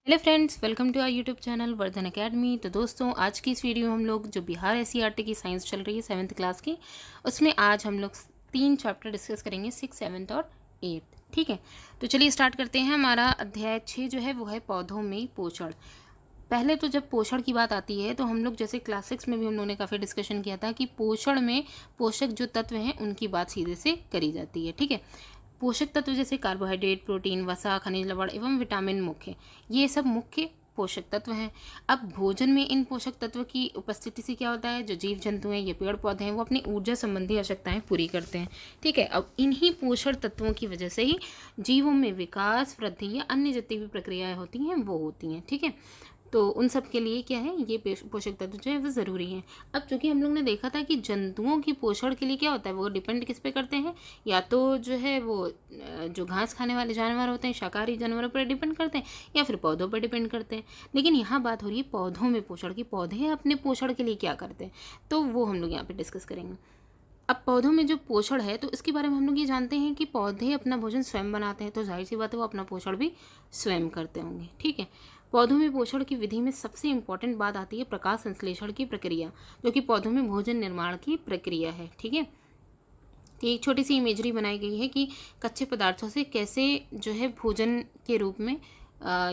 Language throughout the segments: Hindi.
Hello friends, welcome to our YouTube channel Vardhan Academy. तो दोस्तों, आज की इस वीडियो में हम लोग जो बिहार एससीईआरटी की साइंस चल रही है 7th क्लास की, उसमें आज हम लोग 3 चैप्टर डिस्कस करेंगे, 6, 7 और 8। ठीक है, तो चलिए स्टार्ट करते हैं। हमारा अध्याय 6 जो है वो है पौधों में पोषण। पहले तो जब पोषण की बात आती है तो हम लोग जैसे क्लास 6 में भी हम लोगों ने काफ़ी डिस्कशन किया था कि पोषण में पोषक जो तत्व हैं उनकी बात सीधे से करी जाती है। ठीक है, पोषक तत्व जैसे कार्बोहाइड्रेट, प्रोटीन, वसा, खनिज लवण एवं विटामिन मुख्य, ये सब मुख्य पोषक तत्व हैं। अब भोजन में इन पोषक तत्व की उपस्थिति से क्या होता है, जो जीव जंतु हैं, ये पेड़ पौधे हैं, वो अपनी ऊर्जा संबंधी आवश्यकताएं पूरी करते हैं। ठीक है, अब इन्हीं पोषण तत्वों की वजह से ही जीवों में विकास, वृद्धि या अन्य जितनी भी प्रक्रियाएं होती हैं वो होती हैं। ठीक है, तो उन सब के लिए क्या है, ये पोषक तत्व जो है वो ज़रूरी हैं। अब चूँकि हम लोग ने देखा था कि जंतुओं की पोषण के लिए क्या होता है, वो डिपेंड किस पे करते हैं, या तो जो है वो जो घास खाने वाले जानवर होते हैं, शाकाहारी जानवरों पर डिपेंड करते हैं, या फिर पौधों पर डिपेंड करते हैं। लेकिन यहाँ बात हो रही है पौधों में पोषण की, पौधे अपने पोषण के लिए क्या करते हैं, तो वो हम लोग यहाँ पे डिस्कस करेंगे। अब पौधों में जो पोषण है तो इसके बारे में हम लोग ये जानते हैं कि पौधे अपना भोजन स्वयं बनाते हैं, तो जाहिर सी बात है वो अपना पोषण भी स्वयं करते होंगे। ठीक है, पौधों में पोषण की विधि में सबसे इम्पॉर्टेंट बात आती है प्रकाश संश्लेषण की प्रक्रिया, जो कि पौधों में भोजन निर्माण की प्रक्रिया है। ठीक है, तो एक छोटी सी इमेजरी बनाई गई है कि कच्चे पदार्थों से कैसे जो है भोजन के रूप में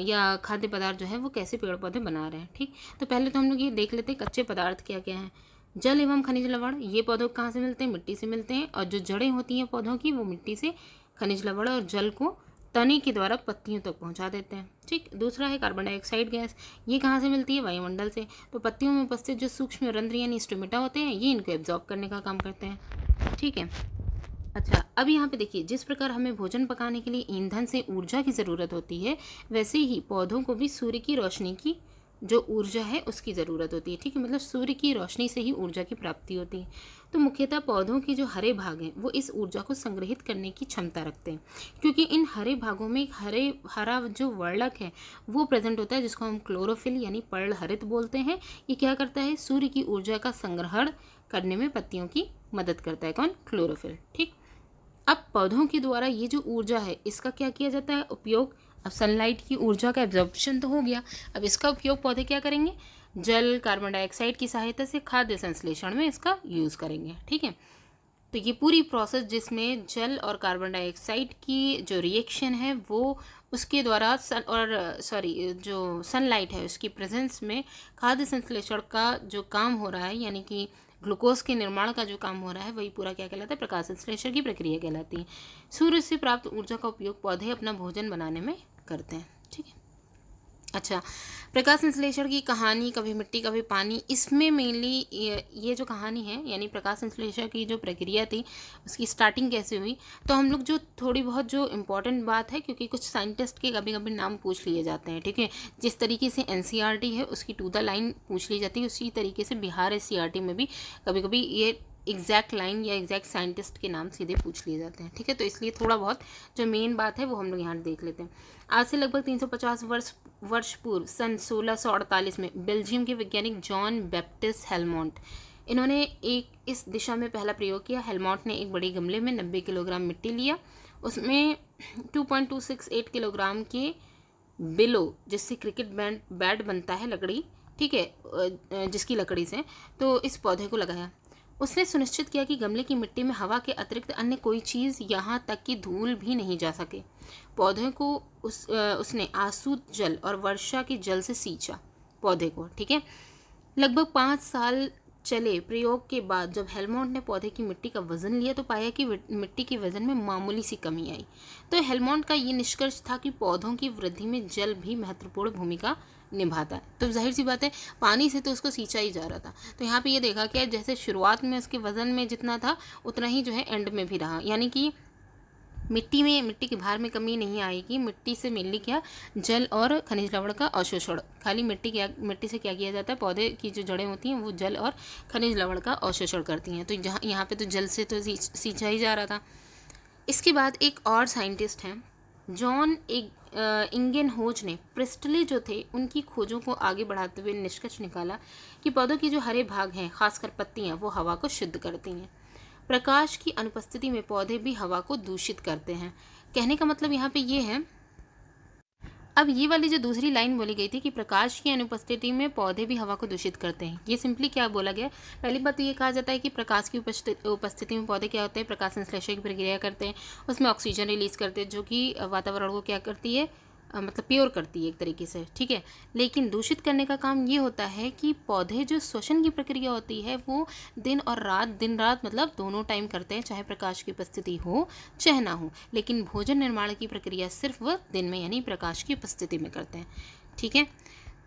या खाद्य पदार्थ जो है वो कैसे पेड़ पौधे बना रहे हैं। ठीक, तो पहले तो हम लोग ये देख लेते हैं कच्चे पदार्थ क्या क्या हैं। जल एवं खनिज लवण, ये पौधों को कहाँ से मिलते हैं, मिट्टी से मिलते हैं। और जो जड़ें होती हैं पौधों की, वो मिट्टी से खनिज लवण और जल को तने के द्वारा पत्तियों तक पहुंचा देते हैं। ठीक, दूसरा है कार्बन डाइऑक्साइड गैस, ये कहाँ से मिलती है, वायुमंडल से। तो पत्तियों में उपस्थित जो सूक्ष्म रंध्र यानी स्टोमेटा होते हैं, ये इनको एब्जॉर्ब करने का काम करते हैं। ठीक है, अच्छा, अब यहाँ पे देखिए, जिस प्रकार हमें भोजन पकाने के लिए ईंधन से ऊर्जा की ज़रूरत होती है, वैसे ही पौधों को भी सूर्य की रोशनी की जो ऊर्जा है उसकी ज़रूरत होती है। ठीक है, मतलब सूर्य की रोशनी से ही ऊर्जा की प्राप्ति होती है। तो मुख्यतः पौधों के जो हरे भाग हैं वो इस ऊर्जा को संग्रहित करने की क्षमता रखते हैं, क्योंकि इन हरे भागों में एक हरा जो वर्णक है वो प्रेजेंट होता है, जिसको हम क्लोरोफिल यानी पर्णहरित बोलते हैं। ये क्या करता है, सूर्य की ऊर्जा का संग्रहण करने में पत्तियों की मदद करता है। कौन, क्लोरोफिल। ठीक, अब पौधों के द्वारा ये जो ऊर्जा है इसका क्या किया जाता है, उपयोग। अब सनलाइट की ऊर्जा का एब्जॉर्प्शन तो हो गया, अब इसका उपयोग पौधे क्या करेंगे, जल, कार्बन डाइऑक्साइड की सहायता से खाद्य संश्लेषण में इसका यूज़ करेंगे। ठीक है, तो ये पूरी प्रोसेस जिसमें जल और कार्बन डाइऑक्साइड की जो रिएक्शन है वो उसके द्वारा जो सनलाइट है उसकी प्रेजेंस में खाद्य संश्लेषण का जो काम हो रहा है, यानी कि ग्लूकोज के निर्माण का जो काम हो रहा है, वही पूरा क्या कहलाता है, प्रकाश संश्लेषण की प्रक्रिया कहलाती है। सूर्य से प्राप्त ऊर्जा का उपयोग पौधे अपना भोजन बनाने में करते हैं। ठीक है, अच्छा, प्रकाश संश्लेषण की कहानी, कभी मिट्टी कभी पानी, इसमें मेनली ये जो कहानी है, यानी प्रकाश संश्लेषण की जो प्रक्रिया थी उसकी स्टार्टिंग कैसे हुई, तो हम लोग जो थोड़ी बहुत जो इम्पोर्टेंट बात है, क्योंकि कुछ साइंटिस्ट के कभी कभी नाम पूछ लिए जाते हैं। ठीक है, जिस तरीके से एनसीईआरटी है उसकी टू द लाइन पूछ ली जाती है, उसी तरीके से बिहार एससीईआरटी में भी कभी कभी ये एग्जैक्ट लाइन या एग्जैक्ट साइंटिस्ट के नाम सीधे पूछ लिए जाते हैं। ठीक है, तो इसलिए थोड़ा बहुत जो मेन बात है वो हम लोग यहाँ देख लेते हैं। आज से लगभग 350 वर्ष पूर्व सन 1648 में बेल्जियम के वैज्ञानिक जॉन बैप्टिस्ट हेलमोंट, इन्होंने एक इस दिशा में पहला प्रयोग किया। हेलमोंट ने एक बड़े गमले में 90 किलोग्राम मिट्टी लिया, उसमें 2.268 किलोग्राम के बिलो, जिससे क्रिकेट बैट बनता है, लकड़ी, ठीक है, जिसकी लकड़ी से, तो इस पौधे को लगाया। उसने सुनिश्चित किया कि गमले की मिट्टी में हवा के अतिरिक्त अन्य कोई चीज़, यहाँ तक कि धूल भी नहीं जा सके। पौधे को उसने आसूत जल और वर्षा के जल से सींचा पौधे को। ठीक है, लगभग 5 साल चले प्रयोग के बाद जब हेलमोंट ने पौधे की मिट्टी का वजन लिया तो पाया कि मिट्टी के वजन में मामूली सी कमी आई। तो हेलमोंट का ये निष्कर्ष था कि पौधों की वृद्धि में जल भी महत्वपूर्ण भूमिका निभाता है। तो जाहिर सी बात है, पानी से तो उसको सींचा ही जा रहा था। तो यहाँ पे ये देखा कि जैसे शुरुआत में उसके वजन में जितना था उतना ही जो है एंड में भी रहा, यानी कि मिट्टी के भार में कमी नहीं आएगी। मिट्टी से मेनली क्या, जल और खनिज लवण का अवशोषण। खाली मिट्टी से क्या किया जाता है, पौधे की जो जड़ें होती हैं वो जल और खनिज लवण का अवशोषण करती हैं। तो यहाँ पे तो जल से तो सींचा ही जा रहा था। इसके बाद एक और साइंटिस्ट हैं, जॉन इंगेनहोज ने प्रिस्टले जो थे उनकी खोजों को आगे बढ़ाते हुए निष्कर्ष निकाला कि पौधों की जो हरे भाग हैं, खासकर पत्तियां, वो हवा को शुद्ध करती हैं। प्रकाश की अनुपस्थिति में पौधे भी हवा को दूषित करते हैं। कहने का मतलब यहाँ पे ये है, अब ये वाली जो दूसरी लाइन बोली गई थी कि प्रकाश की अनुपस्थिति में पौधे भी हवा को दूषित करते हैं, ये सिंपली क्या बोला गया? पहली बात तो ये कहा जाता है कि प्रकाश की उपस्थिति में पौधे क्या होते हैं, प्रकाश संश्लेषण की प्रक्रिया करते हैं, उसमें ऑक्सीजन रिलीज करते हैं जो कि वातावरण को क्या करती है, मतलब प्योर करती है एक तरीके से, ठीक है। लेकिन दूषित करने का काम ये होता है कि पौधे जो श्वसन की प्रक्रिया होती है वो दिन रात मतलब दोनों टाइम करते हैं, चाहे प्रकाश की उपस्थिति हो चाहे ना हो। लेकिन भोजन निर्माण की प्रक्रिया सिर्फ वह दिन में यानी प्रकाश की उपस्थिति में करते हैं, ठीक है।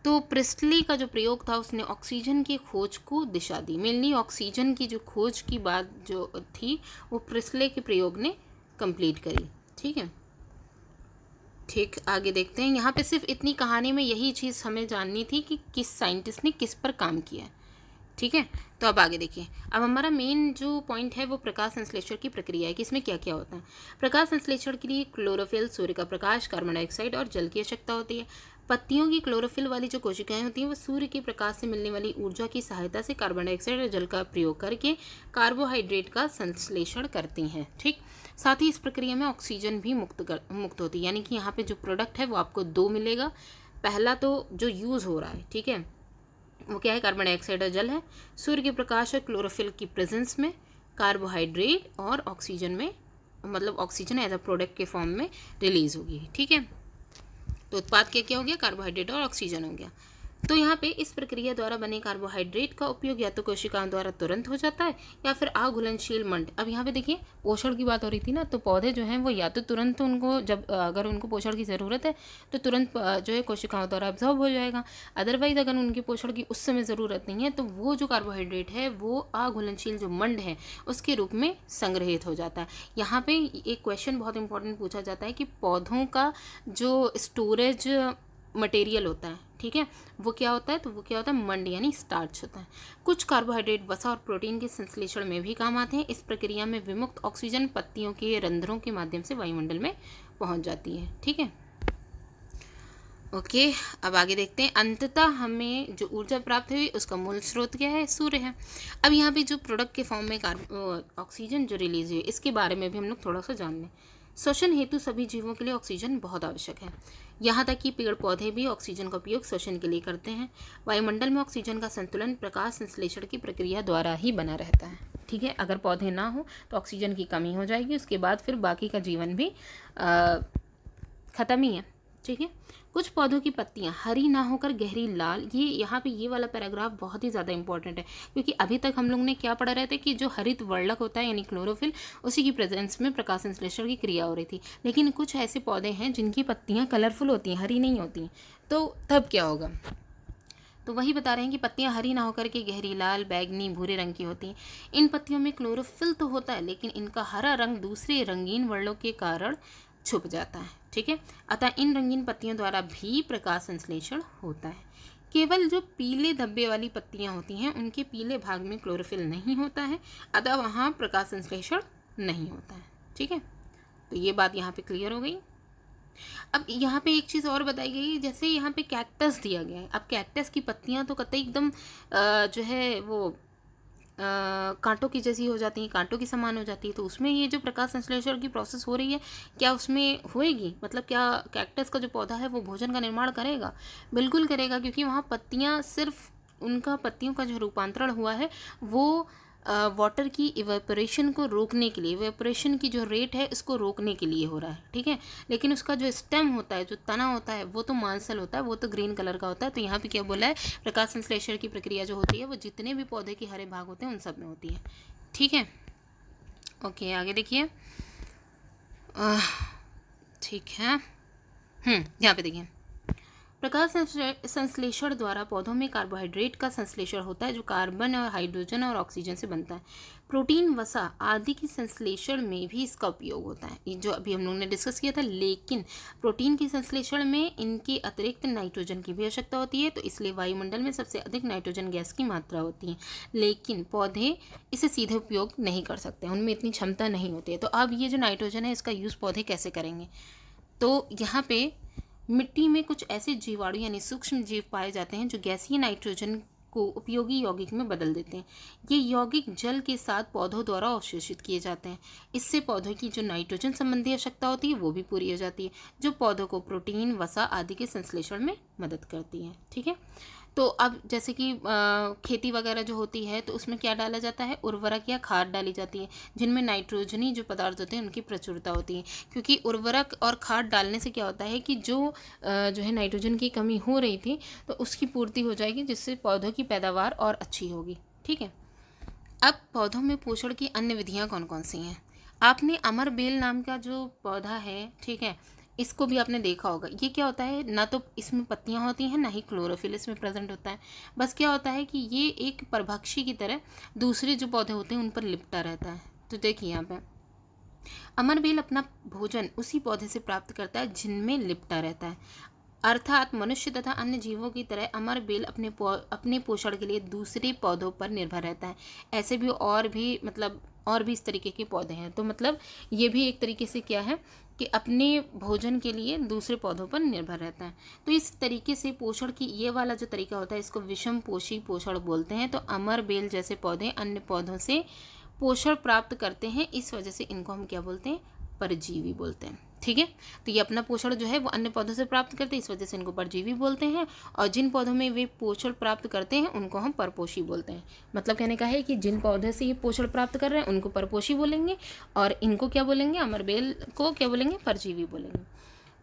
तो प्रिस्टली का जो प्रयोग था उसने ऑक्सीजन की खोज को दिशा दी। मेनली ऑक्सीजन की जो खोज की बात जो थी वो प्रिस्टले के प्रयोग ने कंप्लीट करी, ठीक है। ठीक, आगे देखते हैं। यहाँ पे सिर्फ इतनी कहानी में यही चीज़ हमें जाननी थी कि किस साइंटिस्ट ने किस पर काम किया है, ठीक है। तो अब आगे देखिए। अब हमारा मेन जो पॉइंट है वो प्रकाश संश्लेषण की प्रक्रिया है कि इसमें क्या क्या होता है। प्रकाश संश्लेषण के लिए क्लोरोफिल, सूर्य का प्रकाश, कार्बन डाइऑक्साइड और जल की आवश्यकता होती है। पत्तियों की क्लोरोफिल वाली जो कोशिकाएं होती हैं वो सूर्य के प्रकाश से मिलने वाली ऊर्जा की सहायता से कार्बन डाइऑक्साइड और जल का प्रयोग करके कार्बोहाइड्रेट का संश्लेषण करती हैं, ठीक। साथ ही इस प्रक्रिया में ऑक्सीजन भी मुक्त होती है, यानी कि यहाँ पे जो प्रोडक्ट है वो आपको दो मिलेगा। पहला तो जो यूज़ हो रहा है, ठीक है, वो क्या है, कार्बन डाइऑक्साइड और जल है। सूर्य के प्रकाश और क्लोरोफिल की प्रेजेंस में कार्बोहाइड्रेट और ऑक्सीजन में, मतलब ऑक्सीजन एज अ प्रोडक्ट के फॉर्म में रिलीज होगी, ठीक है। तो उत्पाद क्या क्या हो गया, कार्बोहाइड्रेट और ऑक्सीजन हो गया। तो यहाँ पे इस प्रक्रिया द्वारा बने कार्बोहाइड्रेट का उपयोग या तो कोशिकाओं द्वारा तुरंत हो जाता है या फिर अघुलनशील मंड। अब यहाँ पे देखिए पोषण की बात हो रही थी ना, तो पौधे जो हैं वो या तो तुरंत उनको जब अगर उनको पोषण की ज़रूरत है तो तुरंत जो है कोशिकाओं द्वारा अब्जॉर्ब हो जाएगा। अदरवाइज अगर उनके पोषण की उस समय ज़रूरत नहीं है तो वो जो कार्बोहाइड्रेट है वो अघुलनशील जो मंड है उसके रूप में संग्रहित हो जाता है। यहाँ पे एक क्वेश्चन बहुत इंपॉर्टेंट पूछा जाता है कि पौधों का जो स्टोरेज मटेरियल होता है, ठीक है, वो क्या होता है, तो वो क्या होता है, मंड यानी स्टार्च होता है। कुछ कार्बोहाइड्रेट वसा और प्रोटीन के संश्लेषण में भी काम आते हैं। इस प्रक्रिया में विमुक्त ऑक्सीजन पत्तियों के रंध्रों के माध्यम से वायुमंडल में पहुंच जाती है, ठीक है। ओके, अब आगे देखते हैं। अंततः हमें जो ऊर्जा प्राप्त हुई उसका मूल स्रोत क्या है, सूर्य है। अब यहाँ पे जो प्रोडक्ट के फॉर्म में ऑक्सीजन जो रिलीज हुई इसके बारे में भी हम लोग थोड़ा सा जान लें। श्वसन हेतु सभी जीवों के लिए ऑक्सीजन बहुत आवश्यक है, यहाँ तक कि पेड़ पौधे भी ऑक्सीजन का उपयोग श्वसन के लिए करते हैं। वायुमंडल में ऑक्सीजन का संतुलन प्रकाश संश्लेषण की प्रक्रिया द्वारा ही बना रहता है, ठीक है। अगर पौधे ना हो तो ऑक्सीजन की कमी हो जाएगी, उसके बाद फिर बाकी का जीवन भी ख़त्म ही है, ठीक है। कुछ पौधों की पत्तियां हरी ना होकर गहरी लाल, ये यहाँ पे ये वाला पैराग्राफ बहुत ही ज़्यादा इंपॉर्टेंट है क्योंकि अभी तक हम लोग ने क्या पढ़ा रहे थे कि जो हरित वर्णक होता है यानी क्लोरोफिल, उसी की प्रेजेंस में प्रकाश संश्लेषण की क्रिया हो रही थी। लेकिन कुछ ऐसे पौधे हैं जिनकी पत्तियाँ कलरफुल होती हैं, हरी नहीं होती, तो तब क्या होगा, तो वही बता रहे हैं कि पत्तियां हरी ना होकर के गहरी लाल, बैगनी, भूरे रंग की होती हैं। इन पत्तियों में क्लोरोफिल तो होता है लेकिन इनका हरा रंग दूसरे रंगीन वर्णों के कारण छुप जाता है, ठीक है। अतः इन रंगीन पत्तियों द्वारा भी प्रकाश संश्लेषण होता है। केवल जो पीले धब्बे वाली पत्तियां होती हैं उनके पीले भाग में क्लोरोफिल नहीं होता है, अतः वहाँ प्रकाश संश्लेषण नहीं होता है, ठीक है। तो ये बात यहाँ पे क्लियर हो गई। अब यहाँ पे एक चीज़ और बताई गई, जैसे यहाँ पे कैक्टस दिया गया है। अब कैक्टस की पत्तियाँ तो कतई एकदम जो है वो कांटों की जैसी हो जाती हैं, कांटों की समान हो जाती है, तो उसमें ये जो प्रकाश संश्लेषण की प्रोसेस हो रही है क्या उसमें होएगी, मतलब क्या कैक्टस का जो पौधा है वो भोजन का निर्माण करेगा? बिल्कुल करेगा, क्योंकि वहाँ पत्तियाँ सिर्फ उनका पत्तियों का जो रूपांतरण हुआ है वो वाटर की इवेपोरेशन को रोकने के लिए, इवेपोरेशन की जो रेट है इसको रोकने के लिए हो रहा है, ठीक है। लेकिन उसका जो स्टेम होता है, जो तना होता है, वो तो मांसल होता है, वो तो ग्रीन कलर का होता है। तो यहाँ पे क्या बोला है, प्रकाश संश्लेषण की प्रक्रिया जो होती है वो जितने भी पौधे के हरे भाग होते हैं उन सब में होती है, ठीक है। ओके, आगे देखिए। ठीक है, यहाँ पे देखिए, प्रकाश संश्लेषण द्वारा पौधों में कार्बोहाइड्रेट का संश्लेषण होता है जो कार्बन और हाइड्रोजन और ऑक्सीजन से बनता है। प्रोटीन, वसा आदि की संश्लेषण में भी इसका उपयोग होता है, ये जो अभी हम लोगों ने डिस्कस किया था। लेकिन प्रोटीन के संश्लेषण में इनके अतिरिक्त नाइट्रोजन की भी आवश्यकता होती है, तो इसलिए वायुमंडल में सबसे अधिक नाइट्रोजन गैस की मात्रा होती है। लेकिन पौधे इसे सीधे उपयोग नहीं कर सकते, उनमें इतनी क्षमता नहीं होती है। तो अब ये जो नाइट्रोजन है इसका यूज़ पौधे कैसे करेंगे? तो यहाँ पे मिट्टी में कुछ ऐसे जीवाणु यानी सूक्ष्म जीव पाए जाते हैं जो गैसीय नाइट्रोजन को उपयोगी यौगिक में बदल देते हैं। ये यौगिक जल के साथ पौधों द्वारा अवशोषित किए जाते हैं। इससे पौधों की जो नाइट्रोजन संबंधी आवश्यकता होती है वो भी पूरी हो जाती है, जो पौधों को प्रोटीन, वसा आदि के संश्लेषण में मदद करती है। ठीक है, तो अब जैसे कि खेती वगैरह जो होती है तो उसमें क्या डाला जाता है, उर्वरक या खाद डाली जाती है, जिनमें नाइट्रोजनी जो पदार्थ होते हैं उनकी प्रचुरता होती है। क्योंकि उर्वरक और खाद डालने से क्या होता है कि जो है नाइट्रोजन की कमी हो रही थी तो उसकी पूर्ति हो जाएगी, जिससे पौधों की पैदावार और अच्छी होगी। ठीक है, अब पौधों में पोषण की अन्य विधियाँ कौन कौन सी हैं। आपने अमर बेल नाम का जो पौधा है, ठीक है, इसको भी आपने देखा होगा। ये क्या होता है, ना तो इसमें पत्तियां होती हैं ना ही क्लोरोफिल इसमें प्रेजेंट होता है। बस क्या होता है कि ये एक परभक्षी की तरह दूसरे जो पौधे होते हैं उन पर लिपटा रहता है। तो देखिए यहाँ पे अमर बेल अपना भोजन उसी पौधे से प्राप्त करता है जिनमें लिपटा रहता है। अर्थात मनुष्य तथा अन्य जीवों की तरह अमर बेल अपने पोषण के लिए दूसरे पौधों पर निर्भर रहता है। ऐसे भी और भी इस तरीके के पौधे हैं। तो मतलब ये भी एक तरीके से क्या है कि अपने भोजन के लिए दूसरे पौधों पर निर्भर रहता है। तो इस तरीके से पोषण की ये वाला जो तरीका होता है इसको विषम पोषी पोषण बोलते हैं। तो अमर बेल जैसे पौधे अन्य पौधों से पोषण प्राप्त करते हैं, इस वजह से इनको हम क्या बोलते हैं, परजीवी बोलते हैं। ठीक है, तो ये अपना पोषण जो है वो अन्य पौधों से प्राप्त करते हैं, इस वजह से इनको परजीवी बोलते हैं। और जिन पौधों में वे पोषण प्राप्त करते हैं उनको हम परपोषी बोलते हैं। मतलब कहने का है कि जिन पौधे से ये पोषण प्राप्त कर रहे हैं उनको परपोषी बोलेंगे, और इनको क्या बोलेंगे, अमरबेल को क्या बोलेंगे, परजीवी बोलेंगे।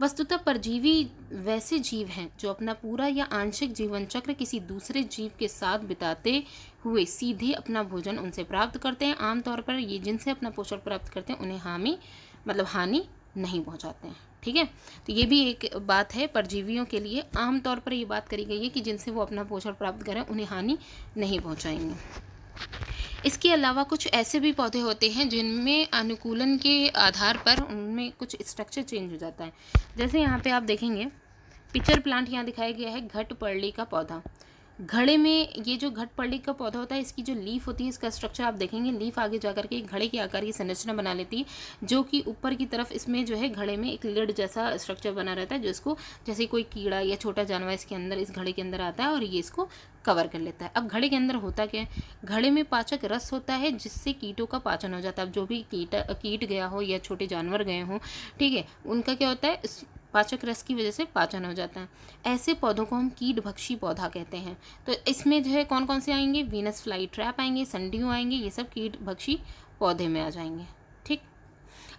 वस्तुतः परजीवी वैसे जीव हैं जो अपना पूरा या आंशिक जीवन चक्र किसी दूसरे जीव के साथ बिताते हुए सीधे अपना भोजन उनसे प्राप्त करते हैं। आमतौर पर ये जिनसे अपना पोषण प्राप्त करते हैं उन्हें हानि नहीं पहुंचाते हैं। ठीक है, तो ये भी एक बात है, परजीवियों के लिए आमतौर पर ये बात करी गई है कि जिनसे वो अपना पोषण प्राप्त करें उन्हें हानि नहीं पहुंचाएंगे। इसके अलावा कुछ ऐसे भी पौधे होते हैं जिनमें अनुकूलन के आधार पर उनमें कुछ स्ट्रक्चर चेंज हो जाता है। जैसे यहाँ पे आप देखेंगे पिक्चर प्लांट यहाँ दिखाया गया है, घटपर्ली का पौधा। घड़े में ये जो घटपर्ली का पौधा होता है, इसकी जो लीफ होती है, इसका स्ट्रक्चर आप देखेंगे, लीफ आगे जाकर के एक घड़े के आकार की संरचना बना लेती है, जो कि ऊपर की तरफ इसमें जो है घड़े में एक लिड जैसा स्ट्रक्चर बना रहता है, जो इसको जैसे कोई कीड़ा या छोटा जानवर इसके अंदर इस घड़े के अंदर आता है और ये इसको कवर कर लेता है। अब घड़े के अंदर होता क्या है, घड़े में पाचक रस होता है जिससे कीटों का पाचन हो जाता है। अब जो भी कीट गया हो या छोटे जानवर गए हों, ठीक है, उनका क्या होता है, पाचक रस की वजह से पाचन हो जाता है। ऐसे पौधों को हम कीटभक्षी पौधा कहते हैं। तो इसमें जो है कौन कौन से आएंगे, वीनस फ्लाई ट्रैप आएंगे, संडियो आएंगे, ये सब कीटभक्षी पौधे में आ जाएंगे। ठीक,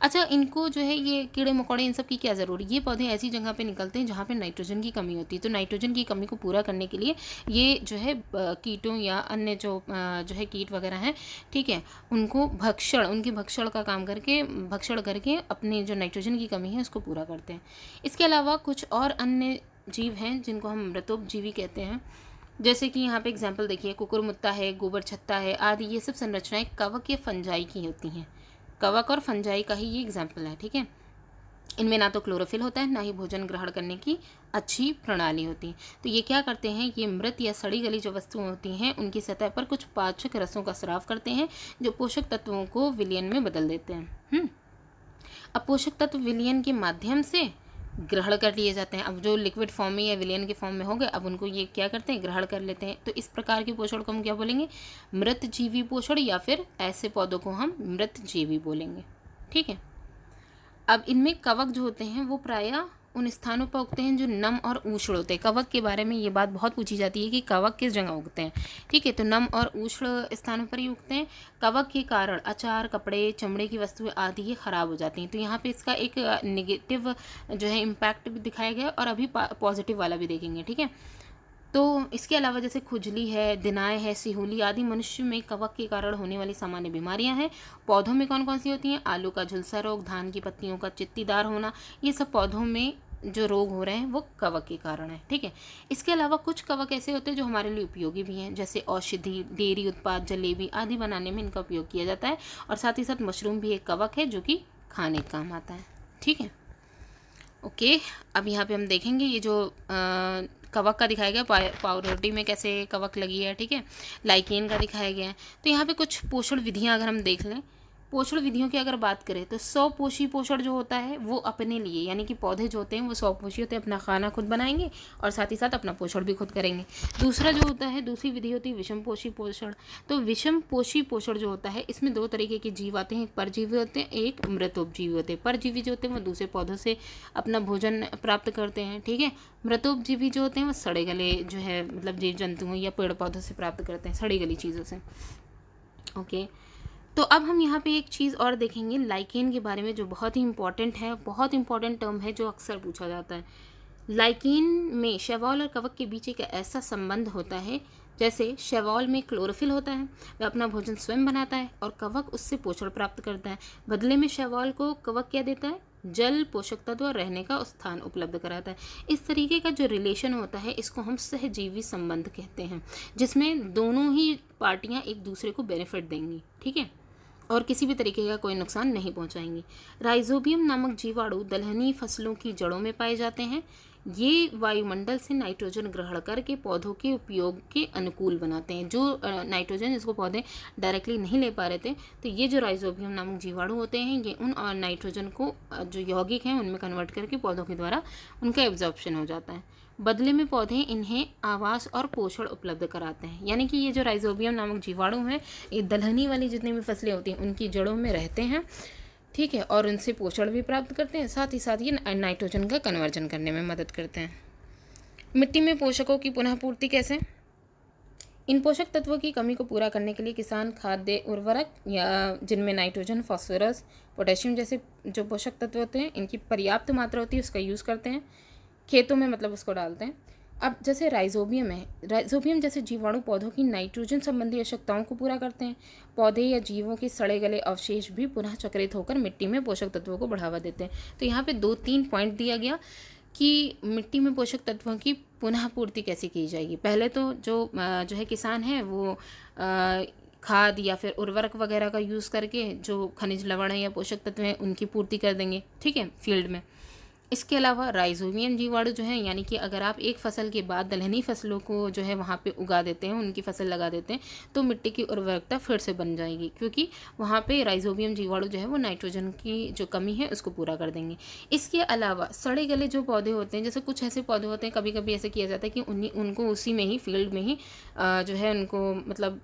अच्छा, इनको जो है ये कीड़े मकोड़े इन सब की क्या ज़रूरत, ये पौधे ऐसी जगह पे निकलते हैं जहाँ पे नाइट्रोजन की कमी होती है। तो नाइट्रोजन की कमी को पूरा करने के लिए ये जो है कीटों या अन्य जो है कीट वगैरह हैं, ठीक है, उनकी भक्षण का काम करके भक्षण करके अपने जो नाइट्रोजन की कमी है उसको पूरा करते हैं। इसके अलावा कुछ और अन्य जीव हैं जिनको हम मृतोपजीवी कहते हैं। जैसे कि यहाँ पे एग्जाम्पल देखिए, कुकुरमुत्ता है, गोबर छत्ता है आदि, ये सब संरचनाएं कवक या फंजाई की होती हैं। कवक और फंजाई का ही ये एग्जाम्पल है। ठीक है, इनमें ना तो क्लोरोफिल होता है ना ही भोजन ग्रहण करने की अच्छी प्रणाली होती है। तो ये क्या करते हैं, ये मृत या सड़ी गली जो वस्तुएं होती हैं उनकी सतह पर कुछ पाचक रसों का स्राव करते हैं जो पोषक तत्वों को विलयन में बदल देते हैं। अब पोषक तत्व विलयन के माध्यम से ग्रहण कर लिए जाते हैं। अब जो लिक्विड फॉर्म में या विलयन के फॉर्म में हो गए, अब उनको ये क्या करते हैं, ग्रहण कर लेते हैं। तो इस प्रकार के पोषण को हम क्या बोलेंगे, मृत जीवी पोषण, या फिर ऐसे पौधों को हम मृत जीवी बोलेंगे। ठीक है, अब इनमें कवक जो होते हैं वो प्रायः उन स्थानों पर उगते हैं जो नम और उष्ण होते हैं। कवक के बारे में ये बात बहुत पूछी जाती है कि कवक किस जगह उगते हैं। ठीक है, तो नम और उष्ण स्थानों पर ही उगते हैं। कवक के कारण अचार, कपड़े, चमड़े की वस्तुएं आदि ये खराब हो जाती हैं। तो यहाँ पे इसका एक नेगेटिव जो है इम्पैक्ट भी दिखाया गया और अभी पॉजिटिव वाला भी देखेंगे। ठीक है, तो इसके अलावा जैसे खुजली है, दिनाय है, सिहुली आदि मनुष्य में कवक के कारण होने वाली सामान्य बीमारियां हैं। पौधों में कौन कौन सी होती हैं, आलू का झुलसा रोग, धान की पत्तियों का चित्तीदार होना, ये सब पौधों में जो रोग हो रहे हैं वो कवक के कारण है। ठीक है, इसके अलावा कुछ कवक ऐसे होते हैं जो हमारे लिए उपयोगी भी हैं, जैसे औषधि, डेयरी उत्पाद, जलेबी आदि बनाने में इनका उपयोग किया जाता है। और साथ ही साथ मशरूम भी एक कवक है जो कि खाने का काम आता है। ठीक है, ओके, अब यहाँ पे हम देखेंगे ये जो कवक का दिखाया गया, पावरोटी में कैसे कवक लगी है। ठीक है, लाइकेन का दिखाया गया है। तो यहाँ पे कुछ पोषण विधियाँ अगर हम देख लें, पोषण विधियों की अगर बात करें तो स्वपोषी पोषण जो होता है वो अपने लिए, यानी कि पौधे जो होते हैं वो स्वपोषी होते हैं, अपना खाना खुद बनाएंगे और साथ ही साथ अपना पोषण भी खुद करेंगे। दूसरा जो होता है, दूसरी विधि होती है विषम पोषी पोषण। तो विषम पोषी पोषण जो होता है इसमें दो तरीके के जीव आते हैं, एक परजीवी होते हैं, एक मृतोपजीवी होते हैं। परजीवी जो होते हैं वो दूसरे पौधों से अपना भोजन प्राप्त करते हैं, ठीक है। मृतोपजीवी जो होते हैं वो सड़े गले जो है मतलब जीव जंतुओं या पेड़ पौधों से प्राप्त करते हैं, सड़ी गली चीज़ों से। ओके, तो अब हम यहाँ पे एक चीज़ और देखेंगे लाइकेन के बारे में, जो बहुत ही इंपॉर्टेंट है, बहुत इंपॉर्टेंट टर्म है जो अक्सर पूछा जाता है। लाइकेन में शैवाल और कवक के बीच एक ऐसा संबंध होता है जैसे शैवाल में क्लोरोफिल होता है, वह अपना भोजन स्वयं बनाता है और कवक उससे पोषण प्राप्त करता है। बदले में शैवाल को कवक क्या देता है? जल, पोषक तत्व और रहने का स्थान उपलब्ध कराता है। इस तरीके का जो रिलेशन होता है इसको हम सहजीवी संबंध कहते हैं, जिसमें दोनों ही पार्टियां एक दूसरे को बेनिफिट देंगी, ठीक है, और किसी भी तरीके का कोई नुकसान नहीं पहुंचाएंगी। राइजोबियम नामक जीवाणु दलहनी फसलों की जड़ों में पाए जाते हैं। ये वायुमंडल से नाइट्रोजन ग्रहण करके पौधों के उपयोग के अनुकूल बनाते हैं। जो नाइट्रोजन जिसको पौधे डायरेक्टली नहीं ले पा रहे थे, तो ये जो राइजोबियम नामक जीवाणु होते हैं ये उन नाइट्रोजन को जो यौगिक हैं उनमें कन्वर्ट करके पौधों के द्वारा उनका एब्जॉर्प्शन हो जाता है। बदले में पौधे इन्हें आवास और पोषण उपलब्ध कराते हैं। यानी कि ये जो राइजोबियम नामक जीवाणु हैं ये दलहनी वाली जितनी भी फसलें होती हैं उनकी जड़ों में रहते हैं, ठीक है, और उनसे पोषण भी प्राप्त करते हैं, साथ ही साथ ये नाइट्रोजन का कन्वर्जन करने में मदद करते हैं। मिट्टी में पोषकों की पुनः पूर्ति कैसे? इन पोषक तत्वों की कमी को पूरा करने के लिए किसान खाद्य उर्वरक या जिनमें नाइट्रोजन, फास्फोरस, पोटेशियम जैसे जो पोषक तत्व होते हैं इनकी पर्याप्त मात्रा होती है उसका यूज़ करते हैं खेतों में, मतलब उसको डालते हैं। अब जैसे राइजोबियम है, राइजोबियम जैसे जीवाणु पौधों की नाइट्रोजन संबंधी आवश्यकताओं को पूरा करते हैं। पौधे या जीवों के सड़े गले अवशेष भी पुनः चक्रित होकर मिट्टी में पोषक तत्वों को बढ़ावा देते हैं। तो यहाँ पे 2-3 पॉइंट दिया गया कि मिट्टी में पोषक तत्वों की पुनः पूर्ति कैसे की जाएगी। पहले तो जो है किसान है वो खाद या फिर उर्वरक वगैरह का यूज़ करके जो खनिज लवण है या पोषक तत्व हैं उनकी पूर्ति कर देंगे, ठीक है, फील्ड में। इसके अलावा राइजोबियम जीवाणु जो है, यानी कि अगर आप एक फसल के बाद दलहनी फसलों को जो है वहाँ पे उगा देते हैं, उनकी फसल लगा देते हैं, तो मिट्टी की उर्वरकता फिर से बन जाएगी, क्योंकि वहाँ पे राइजोबियम जीवाणु जो है वो नाइट्रोजन की जो कमी है उसको पूरा कर देंगे। इसके अलावा सड़े गले जो पौधे होते हैं, जैसे कुछ ऐसे पौधे होते हैं कभी कभी ऐसे किया जाता है कि उनको उसी में ही फील्ड में ही जो है उनको मतलब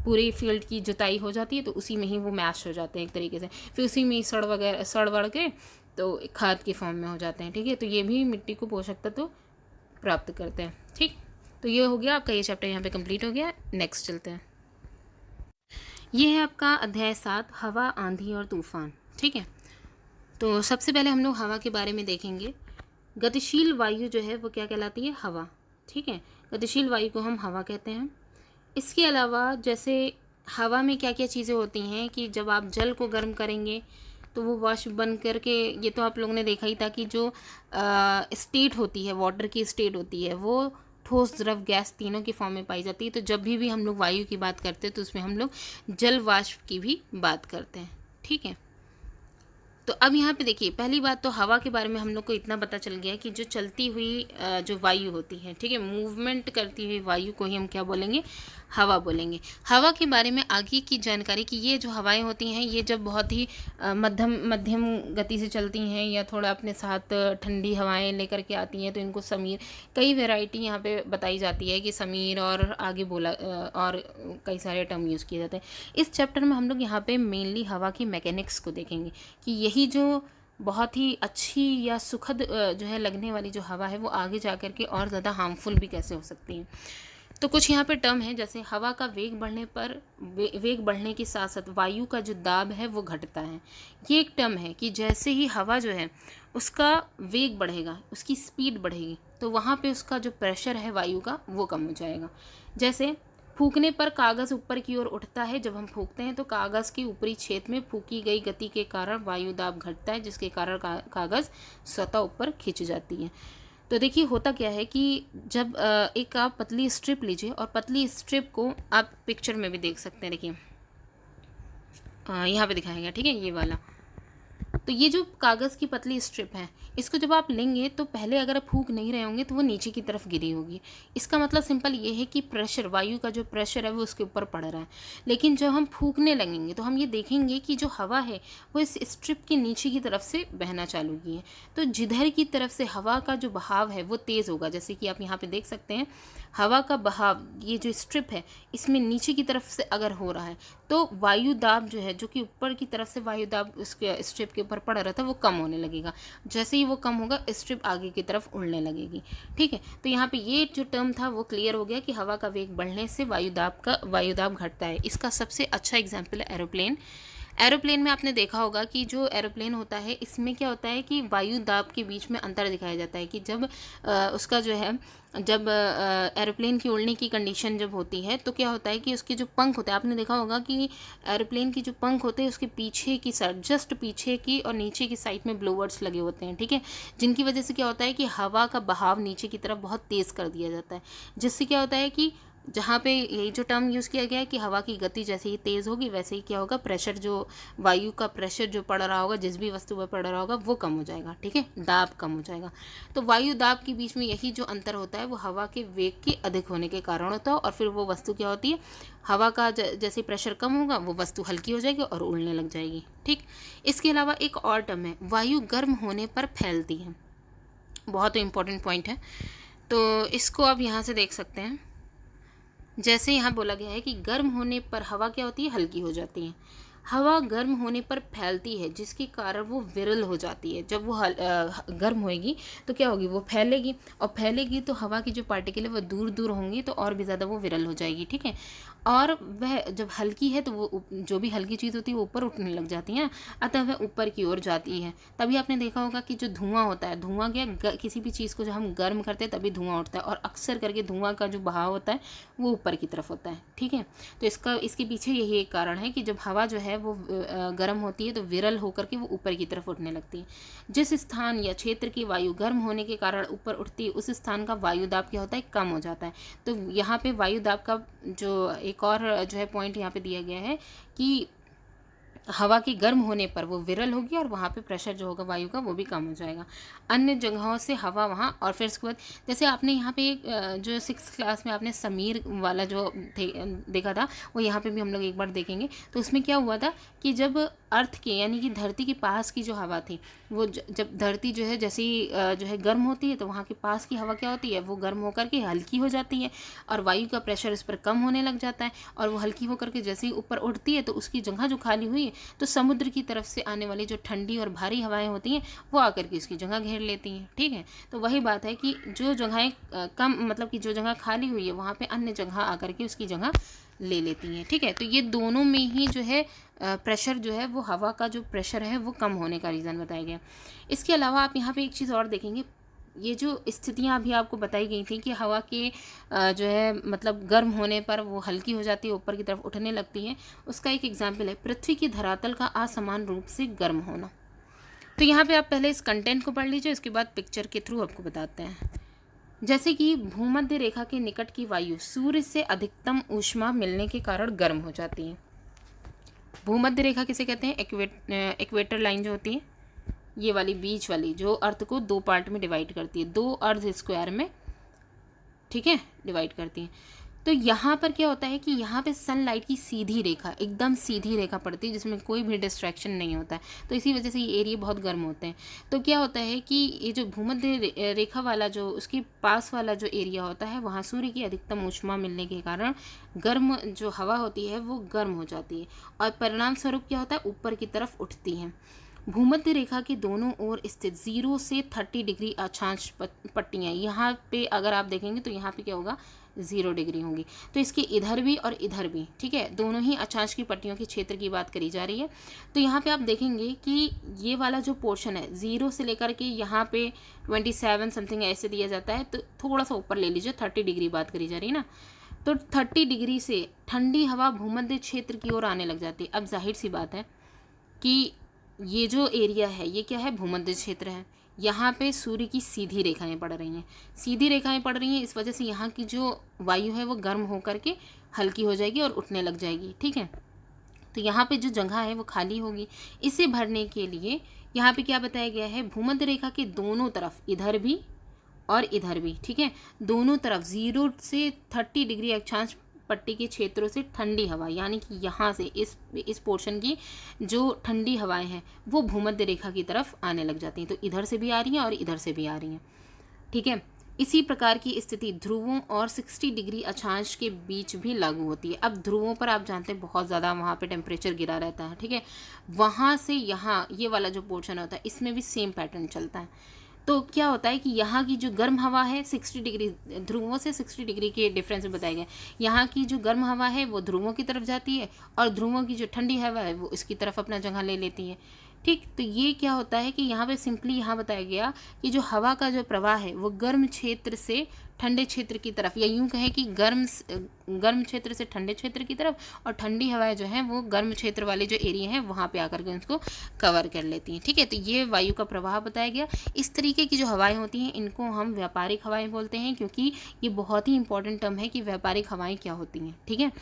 पूरी फील्ड की जुताई हो जाती है तो उसी में ही वो मैश हो जाते हैं एक तरीके से, फिर उसी में ही सड़ वड़ के तो खाद के फॉर्म में हो जाते हैं, ठीक है। तो ये भी मिट्टी को पोषक तत्व तो प्राप्त करते हैं, ठीक। तो ये हो गया आपका, ये चैप्टर यहाँ पे कंप्लीट हो गया। नेक्स्ट चलते हैं। ये है आपका अध्याय 7, हवा, आंधी और तूफान, ठीक है। तो सबसे पहले हम लोग हवा के बारे में देखेंगे। गतिशील वायु जो है वो क्या कहलाती है? हवा, ठीक है। गतिशील वायु को हम हवा कहते हैं। इसके अलावा जैसे हवा में क्या क्या चीज़ें होती हैं कि जब आप जल को गर्म करेंगे तो वो वाष्प बन करके, ये तो आप लोगों ने देखा ही था कि जो स्टेट होती है, वाटर की स्टेट होती है, वो ठोस, द्रव, गैस तीनों की फॉर्म में पाई जाती है। तो जब भी हम लोग वायु की बात करते हैं तो उसमें हम लोग जल वाष्प की भी बात करते हैं, ठीक है। तो अब यहाँ पे देखिए, पहली बात तो हवा के बारे में हम लोग को इतना पता चल गया कि जो चलती हुई जो वायु होती है, ठीक है, मूवमेंट करती हुई वायु को ही हम क्या बोलेंगे? हवा बोलेंगे। हवा के बारे में आगे की जानकारी कि ये जो हवाएं होती हैं ये जब बहुत ही मध्यम गति से चलती हैं या थोड़ा अपने साथ ठंडी हवाएं लेकर के आती हैं तो इनको समीर, कई वैरायटी यहाँ पे बताई जाती है कि समीर और आगे बोला और कई सारे टर्म यूज़ किए जाते हैं। इस चैप्टर में हम लोग यहाँ पे मेनली हवा की मैकेनिक्स को देखेंगे कि यही जो बहुत ही अच्छी या सुखद जो है लगने वाली जो हवा है वो आगे जा कर के और ज़्यादा हार्मफुल भी कैसे हो सकती है। तो कुछ यहाँ पे टर्म है, जैसे हवा का वेग बढ़ने पर वेग बढ़ने के साथ साथ वायु का जो दाब है वो घटता है। ये एक टर्म है कि जैसे ही हवा जो है उसका वेग बढ़ेगा, उसकी स्पीड बढ़ेगी, तो वहाँ पे उसका जो प्रेशर है वायु का वो कम हो जाएगा। जैसे फूंकने पर कागज़ ऊपर की ओर उठता है। जब हम फूंकते हैं तो कागज़ के ऊपरी क्षेत्र में फूंकी गई गति के कारण वायु दाब घटता है, जिसके कारण कागज़ स्वतः ऊपर खिंच जाती है। तो देखिए होता क्या है कि जब एक आप पतली स्ट्रिप लीजिए और पतली स्ट्रिप को आप पिक्चर में भी देख सकते हैं, देखिए यहाँ पे दिखाया गया, ठीक है, ये वाला। तो ये जो कागज़ की पतली स्ट्रिप है, इसको जब आप लेंगे तो पहले अगर आप फूंक नहीं रहे होंगे तो वो नीचे की तरफ गिरी होगी। इसका मतलब सिंपल ये है कि प्रेशर, वायु का जो प्रेशर है वो उसके ऊपर पड़ रहा है। लेकिन जब हम फूंकने लगेंगे तो हम ये देखेंगे कि जो हवा है वो इस स्ट्रिप के नीचे की तरफ से बहना चालू की है। तो जिधर की तरफ से हवा का जो बहाव है वो तेज़ होगा, जैसे कि आप यहाँ पे देख सकते हैं हवा का बहाव, ये जो स्ट्रिप है इसमें नीचे की तरफ से अगर हो रहा है तो वायु दाब जो है, जो कि ऊपर की तरफ से वायु दाब उसके स्ट्रिप के ऊपर पड़ रहा था, वो कम होने लगेगा। जैसे ही वो कम होगा स्ट्रिप आगे की तरफ उड़ने लगेगी। ठीक है, तो यहाँ पे ये जो टर्म था वो क्लियर हो गया कि हवा का वेग बढ़ने से वायु दाब घटता है। इसका सबसे अच्छा एग्जाम्पल है एरोप्लेन। एरोप्लेन में आपने देखा होगा कि जो एरोप्लेन होता है इसमें क्या होता है कि वायु दाब के बीच में अंतर दिखाया जाता है कि जब उसका जो है, जब एरोप्लेन की उड़ने की कंडीशन जब होती है तो क्या होता है कि उसके जो पंख होते हैं, आपने देखा होगा कि एरोप्लेन की जो पंख होते हैं उसके पीछे की साइड, जस्ट पीछे की और नीचे की साइड में ब्लोवर्स लगे होते हैं। ठीक है, जिनकी वजह से क्या होता है कि हवा का बहाव नीचे की तरफ बहुत तेज़ कर दिया जाता है, जिससे क्या होता है कि जहाँ पे यही जो टर्म यूज़ किया गया है कि हवा की गति जैसे ही तेज़ होगी वैसे ही क्या होगा, प्रेशर, जो वायु का प्रेशर जो पड़ रहा होगा जिस भी वस्तु पर पड़ रहा होगा वो कम हो जाएगा। ठीक है, दाब कम हो जाएगा। तो वायु दाब के बीच में यही जो अंतर होता है वो हवा के वेग के अधिक होने के कारण होता है, और फिर वो वस्तु क्या होती है, हवा का जैसे प्रेशर कम होगा वो वस्तु हल्की हो जाएगी और उड़ने लग जाएगी। ठीक, इसके अलावा एक और टर्म है, वायु गर्म होने पर फैलती है। बहुत इंपॉर्टेंट पॉइंट है, तो इसको आप यहाँ से देख सकते हैं। जैसे यहाँ बोला गया है कि गर्म होने पर हवा क्या होती है, हल्की हो जाती है। हवा गर्म होने पर फैलती है जिसके कारण वो विरल हो जाती है। जब वो गर्म होएगी तो क्या होगी, वो फैलेगी, और फैलेगी तो हवा की जो पार्टिकल है वो दूर दूर होंगी तो और भी ज़्यादा वो विरल हो जाएगी। ठीक है, और वह जब हल्की है तो वो जो भी हल्की चीज़ होती है वो ऊपर उठने लग जाती है, अतः वह ऊपर की ओर जाती है। तभी आपने देखा होगा कि जो धुआं होता है, धुआं क्या, किसी भी चीज़ को जब हम गर्म करते हैं तभी धुआं उठता है, और अक्सर करके धुआं का जो बहाव होता है वो ऊपर की तरफ होता है। ठीक है, तो इसके पीछे यही एक कारण है कि जब हवा जो है वो गर्म होती है तो विरल होकर के वो ऊपर की तरफ उठने लगती है। जिस स्थान या क्षेत्र की वायु गर्म होने के कारण ऊपर उठती है उस स्थान का वायु दाब क्या होता है, कम हो जाता है। तो यहाँ पे वायु दाब का जो एक और जो है पॉइंट यहाँ पे दिया गया है कि हवा के गर्म होने पर वो विरल होगी और वहाँ पे प्रेशर जो होगा वायु का वो भी कम हो जाएगा। अन्य जगहों से हवा वहाँ, और फिर उसके बाद जैसे आपने यहाँ पे एक जो 6th क्लास में आपने समीर वाला जो देखा था वो यहाँ पे भी हम लोग एक बार देखेंगे। तो उसमें क्या हुआ था कि जब अर्थ के यानी कि धरती के पास की जो हवा थी वो जब धरती जो है जैसे ही जो है गर्म होती है तो वहाँ के पास की हवा क्या होती है, वो गर्म होकर के हल्की हो जाती है और वायु का प्रेशर इस पर कम होने लग जाता है, और वो हल्की होकर के जैसे ही ऊपर उठती है तो उसकी जगह जो खाली हुई है तो समुद्र की तरफ से आने वाली जो ठंडी और भारी हवाएं होती हैं वो आकर के इसकी जगह घेर लेती हैं। ठीक है, तो वही बात है कि जो जगहें कम, मतलब कि जो जगह खाली हुई है वहाँ पे अन्य जगह आकर के उसकी जगह ले लेती हैं। ठीक है, तो ये दोनों में ही जो है प्रेशर जो है वो हवा का जो प्रेशर है वो कम होने का रीज़न बताया गया। इसके अलावा आप यहाँ पे एक चीज़ और देखेंगे, ये जो स्थितियाँ अभी आपको बताई गई थी कि हवा के जो है मतलब गर्म होने पर वो हल्की हो जाती है, ऊपर की तरफ उठने लगती है, उसका एक एग्जाम्पल है पृथ्वी की धरातल का असमान रूप से गर्म होना। तो यहाँ पे आप पहले इस कंटेंट को पढ़ लीजिए, उसके बाद पिक्चर के थ्रू आपको बताते हैं। जैसे कि भूमध्य रेखा के निकट की वायु सूर्य से अधिकतम ऊष्मा मिलने के कारण गर्म हो जाती है। भूमध्य रेखा किसे कहते हैं, इक्वेटर लाइन जो होती है, ये वाली बीच वाली जो अर्थ को 2 पार्ट में डिवाइड करती है, 2 अर्थ स्क्वायर में, ठीक है, डिवाइड करती है। तो यहाँ पर क्या होता है कि यहाँ पे सनलाइट की सीधी रेखा, एकदम सीधी रेखा पड़ती है जिसमें कोई भी डिस्ट्रैक्शन नहीं होता है, तो इसी वजह से ये एरिया बहुत गर्म होते हैं। तो क्या होता है कि ये जो भूमध्य रेखा वाला जो उसके पास वाला जो एरिया होता है वहाँ सूर्य की अधिकतम ऊष्मा मिलने के कारण गर्म जो हवा होती है वो गर्म हो जाती है, और परिणाम स्वरूप क्या होता है, ऊपर की तरफ उठती है। भूमध्य रेखा के दोनों ओर स्थित 0 से 30 डिग्री अक्षांश पट्टियाँ, यहाँ पे अगर आप देखेंगे तो यहाँ पे क्या होगा, 0 डिग्री होंगी। तो इसके इधर भी और इधर भी, ठीक है, दोनों ही अक्षांश की पट्टियों के क्षेत्र की बात करी जा रही है। तो यहाँ पे आप देखेंगे कि ये वाला जो पोर्शन है 0 से लेकर के यहाँ पे 27 समथिंग ऐसे दिया जाता है, तो थोड़ा सा ऊपर ले लीजिए, 30 डिग्री बात करी जा रही है ना, तो 30 डिग्री से ठंडी हवा भूमध्य क्षेत्र की ओर आने लग जाती है। अब जाहिर सी बात है कि ये जो एरिया है ये क्या है, भूमध्य क्षेत्र है। यहाँ पे सूर्य की सीधी रेखाएं पड़ रही हैं, सीधी रेखाएं पड़ रही हैं, इस वजह से यहाँ की जो वायु है वो गर्म होकर के हल्की हो जाएगी और उठने लग जाएगी। ठीक है, तो यहाँ पे जो जगह है वो खाली होगी, इसे भरने के लिए यहाँ पे क्या बताया गया है, भूमध्य रेखा के दोनों तरफ, इधर भी और इधर भी, ठीक है, दोनों तरफ 0 से 30 डिग्री अक्षांश पट्टी के क्षेत्रों से ठंडी हवा, यानी कि यहाँ से इस पोर्शन की जो ठंडी हवाएं हैं वो भूमध्य रेखा की तरफ आने लग जाती हैं। तो इधर से भी आ रही हैं और इधर से भी आ रही हैं, ठीक है। इसी प्रकार की स्थिति ध्रुवों और 60 डिग्री अक्षांश के बीच भी लागू होती है। अब ध्रुवों पर आप जानते हैं बहुत ज़्यादा वहाँ पे टेम्परेचर गिरा रहता है, ठीक है। वहाँ से यहाँ ये वाला जो पोर्शन होता है इसमें भी सेम पैटर्न चलता है। तो क्या होता है कि यहाँ की जो गर्म हवा है 60 डिग्री, ध्रुवों से 60 डिग्री के डिफरेंस में बताया गया, यहाँ की जो गर्म हवा है वो ध्रुवों की तरफ जाती है और ध्रुवों की जो ठंडी हवा है वो इसकी तरफ अपना जगह ले लेती है, ठीक। तो ये क्या होता है कि यहाँ पे सिंपली यहाँ बताया गया कि जो हवा का जो प्रवाह है वो गर्म क्षेत्र से ठंडे क्षेत्र की तरफ, या यूं कहें कि गर्म क्षेत्र से ठंडे क्षेत्र की तरफ, और ठंडी हवाएं जो हैं वो गर्म क्षेत्र वाले जो एरिया हैं वहाँ पे आकर के उसको कवर कर लेती हैं, ठीक है। तो ये वायु का प्रवाह बताया गया। इस तरीके की जो हवाएं होती हैं इनको हम व्यापारिक हवाएं बोलते हैं, क्योंकि ये बहुत ही इंपॉर्टेंट टर्म है कि व्यापारिक हवाएं क्या होती हैं, ठीक है।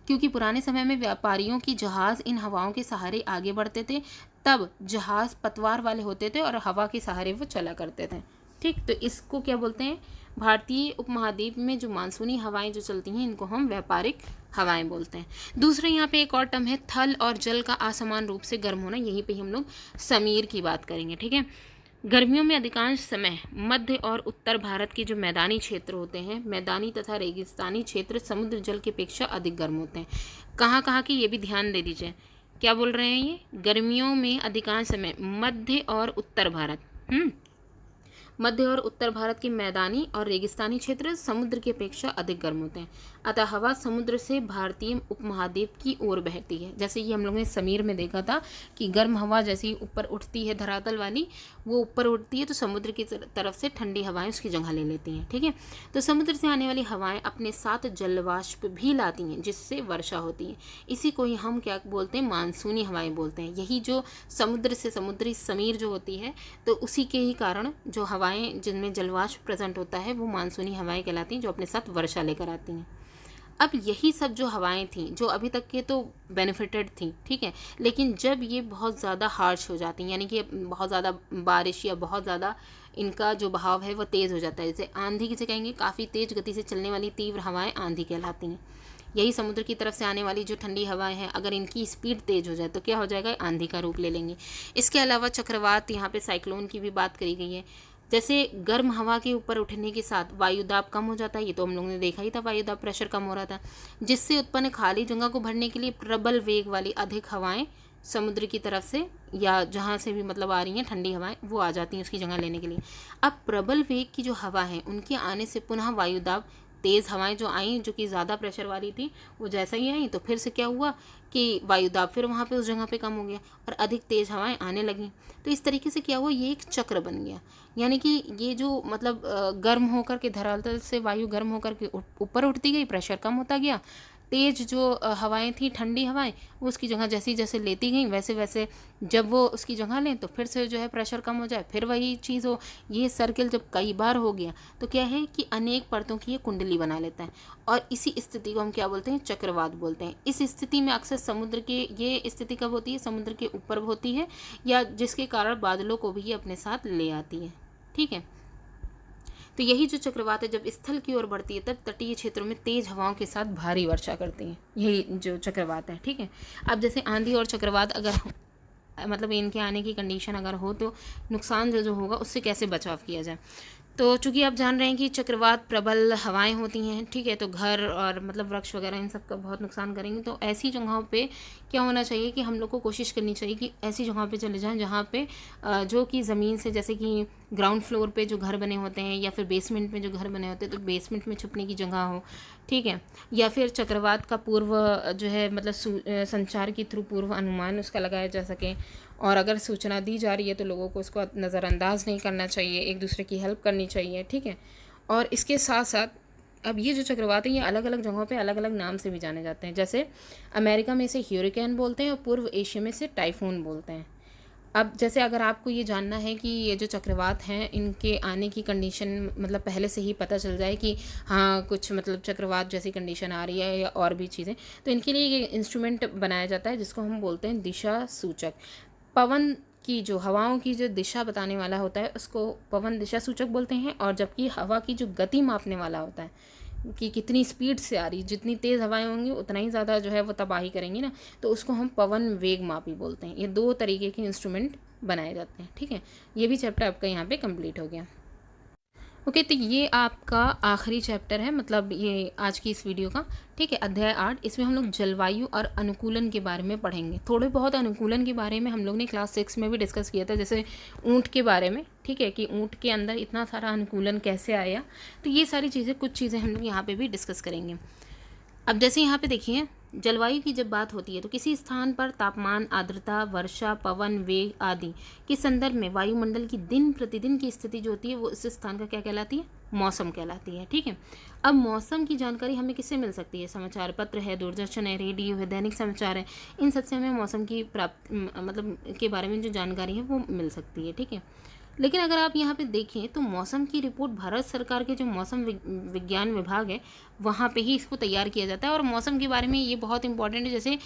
क्योंकि पुराने समय में व्यापारियों की जहाज़ इन हवाओं के सहारे आगे बढ़ते थे, तब जहाज़ पतवार वाले होते थे और हवा के सहारे वो चला करते थे, ठीक। तो इसको क्या बोलते हैं, भारतीय उपमहाद्वीप में जो मानसूनी हवाएं जो चलती हैं इनको हम व्यापारिक हवाएं बोलते हैं। दूसरा यहाँ पे एक और टर्म है थल और जल का असमान रूप से गर्म होना, यहीं पे हम लोग समीर की बात करेंगे, ठीक है। गर्मियों में अधिकांश समय मध्य और उत्तर भारत के जो मैदानी क्षेत्र होते हैं, मैदानी तथा रेगिस्तानी क्षेत्र समुद्र जल की अपेक्षा अधिक गर्म होते हैं। कहाँ कहाँ की ये भी ध्यान दे दीजिए, क्या बोल रहे हैं ये, गर्मियों में अधिकांश समय मध्य और उत्तर भारत, मध्य और उत्तर भारत के मैदानी और रेगिस्तानी क्षेत्र समुद्र की अपेक्षा अधिक गर्म होते हैं। अतः हवा समुद्र से भारतीय उपमहाद्वीप की ओर बहती है। जैसे कि हम लोगों ने समीर में देखा था कि गर्म हवा जैसी ऊपर उठती है धरातल वाली, वो ऊपर उठती है तो समुद्र की तरफ से ठंडी हवाएं उसकी जगह ले लेती हैं, ठीक है। तो समुद्र से आने वाली हवाएं अपने साथ जलवाष्प भी लाती हैं, जिससे वर्षा होती है। इसी को ही हम क्या बोलते हैं, मानसूनी हवाएं बोलते हैं। यही जो समुद्र से समुद्री समीर जो होती है, तो उसी के ही कारण जो हवाएं जिनमें जलवाष्प प्रेजेंट होता है वो मानसूनी हवाएं कहलाती हैं, जो अपने साथ वर्षा लेकर आती हैं। अब यही सब जो हवाएं थी जो अभी तक के तो बेनिफिटेड थी, ठीक है, लेकिन जब ये बहुत ज़्यादा हार्श हो जाती हैं, यानी कि बहुत ज़्यादा बारिश या बहुत ज़्यादा इनका जो बहाव है वो तेज़ हो जाता है, जैसे आंधी किसे कहेंगे, काफ़ी तेज़ गति से चलने वाली तीव्र हवाएं आंधी कहलाती हैं। यही समुद्र की तरफ से आने वाली जो ठंडी हवाएं हैं, अगर इनकी स्पीड तेज़ हो जाए तो क्या हो जाएगा, आंधी का रूप ले लेंगे। इसके अलावा चक्रवात, यहाँ पे साइक्लोन की भी बात करी गई है। जैसे गर्म हवा के ऊपर उठने के साथ वायुदाब कम हो जाता है, ये तो हम लोगों ने देखा ही था, वायुदाब प्रेशर कम हो रहा था, जिससे उत्पन्न खाली जगह को भरने के लिए प्रबल वेग वाली अधिक हवाएं समुद्र की तरफ से या जहाँ से भी मतलब आ रही हैं ठंडी हवाएं वो आ जाती हैं उसकी जगह लेने के लिए। अब प्रबल वेग की जो हवा है उनके आने से पुनः वायुदाब, तेज़ हवाएं जो आई जो कि ज़्यादा प्रेशर वाली थी, वो जैसा ही आई तो फिर से क्या हुआ कि वायुदाब फिर वहाँ पे उस जगह पे कम हो गया और अधिक तेज़ हवाएं आने लगी। तो इस तरीके से क्या हुआ, ये एक चक्र बन गया। यानी कि ये जो मतलब गर्म होकर के धरातल से वायु गर्म होकर के ऊपर उठती गई, प्रेशर कम होता गया, तेज़ जो हवाएं थी ठंडी हवाएं वो उसकी जगह जैसे जैसे लेती गई वैसे वैसे जब वो उसकी जगह लें तो फिर से जो है प्रेशर कम हो जाए, फिर वही चीज़ हो। ये सर्किल जब कई बार हो गया तो क्या है कि अनेक परतों की ये कुंडली बना लेता है और इसी स्थिति को हम क्या बोलते हैं, चक्रवात बोलते हैं। इस स्थिति में अक्सर समुद्र के, ये स्थिति कब होती है, समुद्र के ऊपर होती है या जिसके कारण बादलों को भी ये अपने साथ ले आती है, ठीक है। तो यही जो चक्रवात है जब स्थल की ओर बढ़ती है तब तटीय क्षेत्रों में तेज हवाओं के साथ भारी वर्षा करती हैं, यही जो चक्रवात है, ठीक है। अब जैसे आंधी और चक्रवात अगर मतलब इनके आने की कंडीशन अगर हो तो नुकसान जो होगा उससे कैसे बचाव किया जाए। तो चूंकि आप जान रहे हैं कि चक्रवात प्रबल हवाएं होती हैं, ठीक है, तो घर और मतलब वृक्ष वगैरह इन सब का बहुत नुकसान करेंगे। तो ऐसी जगहों पे क्या होना चाहिए कि हम लोग को कोशिश करनी चाहिए कि ऐसी जगहों पे चले जाएं जहाँ पे जो कि ज़मीन से, जैसे कि ग्राउंड फ्लोर पे जो घर बने होते हैं या फिर बेसमेंट में जो घर बने होते हैं तो बेसमेंट में छुपने की जगह हो, ठीक है। या फिर चक्रवात का पूर्व जो है मतलब संचार के थ्रू पूर्व अनुमान उसका लगाया जा सके, और अगर सूचना दी जा रही है तो लोगों को उसको नज़रअंदाज नहीं करना चाहिए, एक दूसरे की हेल्प करनी चाहिए, ठीक है। और इसके साथ साथ अब ये जो चक्रवात है ये अलग अलग जगहों पे अलग अलग नाम से भी जाने जाते हैं। जैसे अमेरिका में इसे ह्यूरिकेन बोलते हैं और पूर्व एशिया में इसे टाइफून बोलते हैं। अब जैसे अगर आपको ये जानना है कि ये जो चक्रवात हैं इनके आने की कंडीशन मतलब पहले से ही पता चल जाए कि हाँ कुछ मतलब चक्रवात जैसी कंडीशन आ रही है या और भी चीज़ें, तो इनके लिए ये इंस्ट्रूमेंट बनाया जाता है जिसको हम बोलते हैं दिशा सूचक। पवन कि जो हवाओं की जो दिशा बताने वाला होता है उसको पवन दिशा सूचक बोलते हैं, और जबकि हवा की जो गति मापने वाला होता है कि कितनी स्पीड से आ रही, जितनी तेज़ हवाएं होंगी उतना ही ज़्यादा जो है वो तबाही करेंगी ना, तो उसको हम पवन वेग मापी बोलते हैं। ये दो तरीके के इंस्ट्रूमेंट बनाए जाते हैं। ठीक है, ये भी चैप्टर आपका यहाँ पे कंप्लीट हो गया। ओके, तो ये आपका आखिरी चैप्टर है, मतलब ये आज की इस वीडियो का। ठीक है, अध्याय 8, इसमें हम लोग जलवायु और अनुकूलन के बारे में पढ़ेंगे। थोड़े बहुत अनुकूलन के बारे में हम लोग ने क्लास 6 में भी डिस्कस किया था, जैसे ऊँट के बारे में। ठीक है, कि ऊँट के अंदर इतना सारा अनुकूलन कैसे आया, तो ये सारी चीज़ें, कुछ चीज़ें हम लोग यहाँ पर भी डिस्कस करेंगे। अब जैसे यहाँ पे देखिए, जलवायु की जब बात होती है तो किसी स्थान पर तापमान, आर्द्रता, वर्षा, पवन वेग आदि के संदर्भ में वायुमंडल की दिन प्रतिदिन की स्थिति जो होती है वो इस स्थान का क्या कहलाती है? मौसम कहलाती है। ठीक है, अब मौसम की जानकारी हमें किससे मिल सकती है? समाचार पत्र है, दूरदर्शन है, रेडियो है, दैनिक समाचार है, इन सबसे हमें मौसम की प्राप्त मतलब के बारे में जो जानकारी है वो मिल सकती है। ठीक है, लेकिन अगर आप यहाँ पे देखें तो मौसम की रिपोर्ट भारत सरकार के जो मौसम विज्ञान विभाग है वहाँ पे ही इसको तैयार किया जाता है। और मौसम के बारे में ये बहुत इंपॉर्टेंट है, जैसे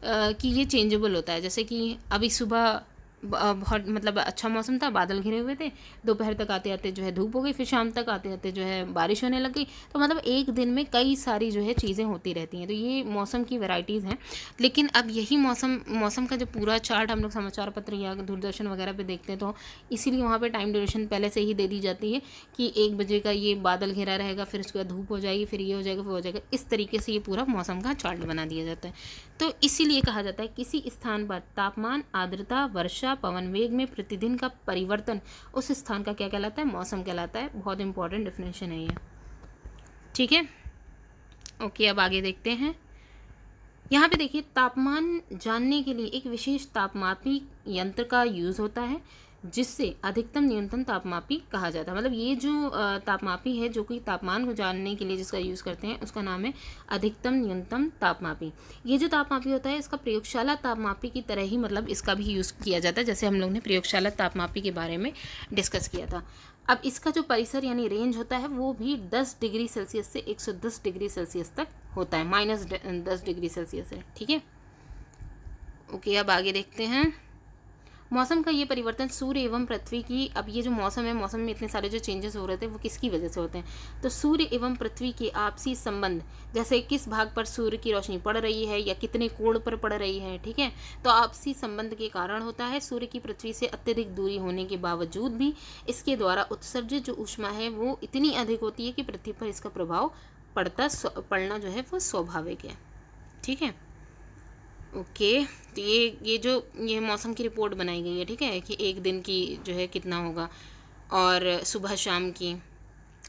कि ये चेंजेबल होता है। जैसे कि अभी सुबह बहुत मतलब अच्छा मौसम था, बादल घिरे हुए थे, दोपहर तक आते आते जो है धूप हो गई, फिर शाम तक आते आते जो है बारिश होने लग गई। तो मतलब एक दिन में कई सारी जो है चीज़ें होती रहती हैं। तो ये मौसम की वैरायटीज़ हैं। लेकिन अब यही मौसम का जो पूरा चार्ट हम लोग समाचार पत्र या दूरदर्शन वगैरह पे देखते हैं, तो इसीलिए वहाँ पे टाइम ड्यूरेशन पहले से ही दे दी जाती है कि 1 बजे का ये बादल घिरा रहेगा, फिर उसके बाद धूप हो जाएगी, फिर ये हो जाएगा, फिर हो जाएगा। इस तरीके से ये पूरा मौसम का चार्ट बना दिया जाता है। तो इसीलिए कहा जाता है किसी स्थान पर तापमान, आर्द्रता, वर्षा, पवन वेग में प्रतिदिन का परिवर्तन उस स्थान का क्या कहलाता है? मौसम कहलाता है। बहुत इंपॉर्टेंट डेफिनेशन है ये। ठीक है, ओके, अब आगे देखते हैं। यहाँ पे देखिए, तापमान जानने के लिए एक विशेष तापमापी यंत्र का यूज़ होता है जिससे अधिकतम न्यूनतम तापमापी कहा जाता है। मतलब ये जो तापमापी है, जो कि तापमान को जानने के लिए जिसका यूज़ करते हैं, उसका नाम है अधिकतम न्यूनतम तापमापी। ये जो तापमापी होता है इसका प्रयोगशाला तापमापी की तरह ही मतलब इसका भी यूज़ किया जाता है, जैसे हम लोग ने प्रयोगशाला तापमापी के बारे में डिस्कस किया था। अब इसका जो परिसर यानी रेंज होता है वो भी 10 डिग्री सेल्सियस से 110 डिग्री सेल्सियस तक होता है, -10 डिग्री सेल्सियस है। ठीक है, ओके, अब आगे देखते हैं। मौसम का ये परिवर्तन सूर्य एवं पृथ्वी की, अब ये जो मौसम है, मौसम में इतने सारे जो चेंजेस हो रहे थे वो किसकी वजह से होते हैं? तो सूर्य एवं पृथ्वी के आपसी संबंध, जैसे किस भाग पर सूर्य की रोशनी पड़ रही है या कितने कोण पर पड़ रही है। ठीक है, तो आपसी संबंध के कारण होता है। सूर्य की पृथ्वी से अत्यधिक दूरी होने के बावजूद भी इसके द्वारा उत्सर्जित जो ऊष्मा है वो इतनी अधिक होती है कि पृथ्वी पर इसका प्रभाव पड़ना जो है वो स्वाभाविक है। ठीक है, ओके, तो ये मौसम की रिपोर्ट बनाई गई है। ठीक है, कि एक दिन की जो है कितना होगा और सुबह शाम की।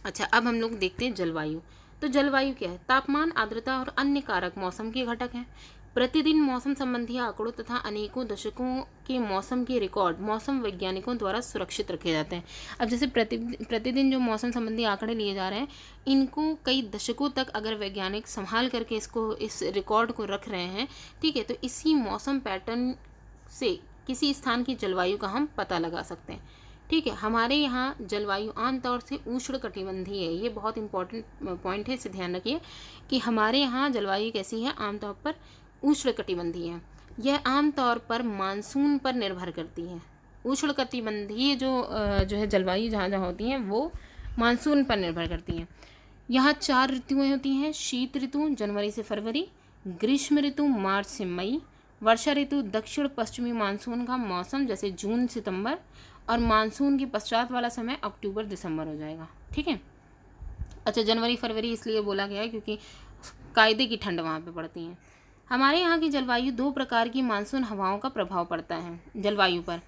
अच्छा, अब हम लोग देखते हैं जलवायु। तो जलवायु क्या है? तापमान, आर्द्रता और अन्य कारक मौसम के घटक हैं। प्रतिदिन मौसम संबंधी आंकड़ों तथा अनेकों दशकों के मौसम के रिकॉर्ड मौसम वैज्ञानिकों द्वारा सुरक्षित रखे जाते हैं। अब जैसे प्रतिदिन जो मौसम संबंधी आंकड़े लिए जा रहे हैं, इनको कई दशकों तक अगर वैज्ञानिक संभाल करके इस रिकॉर्ड को रख रहे हैं, ठीक है, तो इसी मौसम पैटर्न से किसी स्थान की जलवायु का हम पता लगा सकते हैं। ठीक है, हमारे यहाँ जलवायु आमतौर से उष्णकटिबंधीय है। ये बहुत इंपॉर्टेंट पॉइंट है, इसे ध्यान रखिए कि हमारे यहाँ जलवायु कैसी है? आमतौर पर उष्णकटिबंधीय है। यह आमतौर पर मानसून पर निर्भर करती है। उष्णकटिबंधीय जो है जलवायु जहाँ जहाँ होती हैं वो मानसून पर निर्भर करती हैं। यहाँ 4 ऋतुएँ होती हैं। शीत ऋतु जनवरी से फरवरी, ग्रीष्म ऋतु मार्च से मई, वर्षा ऋतु दक्षिण पश्चिमी मानसून का मौसम जैसे जून सितंबर, और मानसून के पश्चात वाला समय अक्टूबर दिसंबर हो जाएगा। ठीक है, अच्छा, जनवरी फरवरी इसलिए बोला गया है क्योंकि कायदे की ठंड वहाँ पे पड़ती है। हमारे यहाँ की जलवायु 2 प्रकार की मानसून हवाओं का प्रभाव पड़ता है जलवायु पर।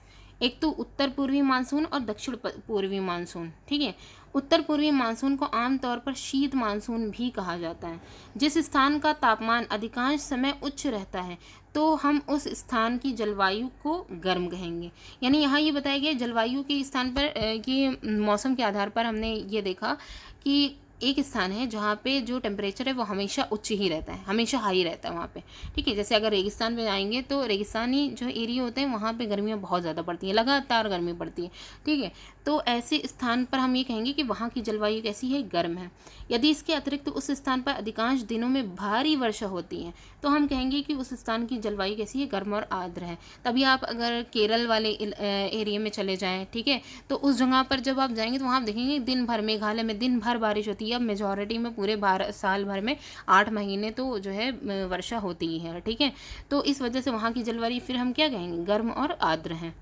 एक तो उत्तर पूर्वी मानसून और दक्षिण पूर्वी मानसून। ठीक है, उत्तर पूर्वी मानसून को आमतौर पर शीत मानसून भी कहा जाता है। जिस स्थान का तापमान अधिकांश समय उच्च रहता है तो हम उस स्थान की जलवायु को गर्म कहेंगे। यानी यहाँ ये बताया गया जलवायु के स्थान पर कि मौसम के आधार पर हमने ये देखा कि एक स्थान है जहाँ पे जो टेम्परेचर है वो हमेशा उच्च ही रहता है, हमेशा हाई रहता है वहाँ पे। ठीक है, जैसे अगर रेगिस्तान पे जाएंगे तो रेगिस्तानी जो एरिया होते हैं वहाँ पे गर्मियाँ बहुत ज़्यादा पड़ती हैं, लगातार गर्मी पड़ती है। ठीक है, तो ऐसे स्थान पर हम ये कहेंगे कि वहाँ की जलवायु कैसी है, गर्म है। यदि इसके अतिरिक्त उस स्थान पर अधिकांश दिनों में भारी वर्षा होती है तो हम कहेंगे कि उस स्थान की जलवायु कैसी है, गर्म और आर्द्र है। तभी आप अगर केरल वाले एरिया में चले जाएं, ठीक है, तो उस जगह पर जब आप जाएंगे तो वहाँ आप देखेंगे दिन भर, मेघालय में दिन भर बारिश होती है। अब मेजॉरिटी में पूरे साल भर में 8 महीने तो जो है वर्षा होती ही है, ठीक है। तो इस वजह से वहाँ की जलवायु फिर हम क्या कहेंगे, गर्म और आर्द्र है,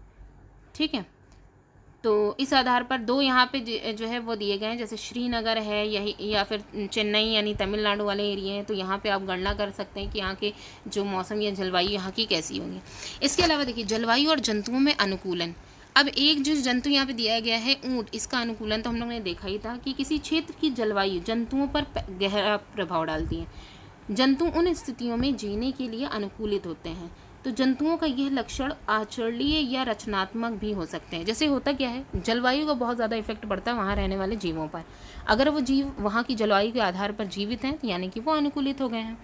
ठीक है। तो इस आधार पर दो यहाँ पे जो है वो दिए गए हैं, जैसे श्रीनगर है या फिर चेन्नई यानी तमिलनाडु वाले एरिया हैं, तो यहाँ पे आप गणना कर सकते हैं कि यहाँ के जो मौसम या जलवायु यहाँ की कैसी होगी। इसके अलावा देखिए जलवायु और जंतुओं में अनुकूलन। अब एक जो जंतु यहाँ पे दिया गया है ऊँट, इसका अनुकूलन तो हम लोग ने देखा ही था कि किसी क्षेत्र की जलवायु जंतुओं पर गहरा प्रभाव डालती है। जंतु उन स्थितियों में जीने के लिए अनुकूलित होते हैं। तो जंतुओं का यह लक्षण आचरणीय या रचनात्मक भी हो सकते हैं। जैसे होता क्या है, जलवायु का बहुत ज़्यादा इफेक्ट पड़ता है वहाँ रहने वाले जीवों पर। अगर वो जीव वहाँ की जलवायु के आधार पर जीवित हैं तो यानी कि वो अनुकूलित हो गए हैं,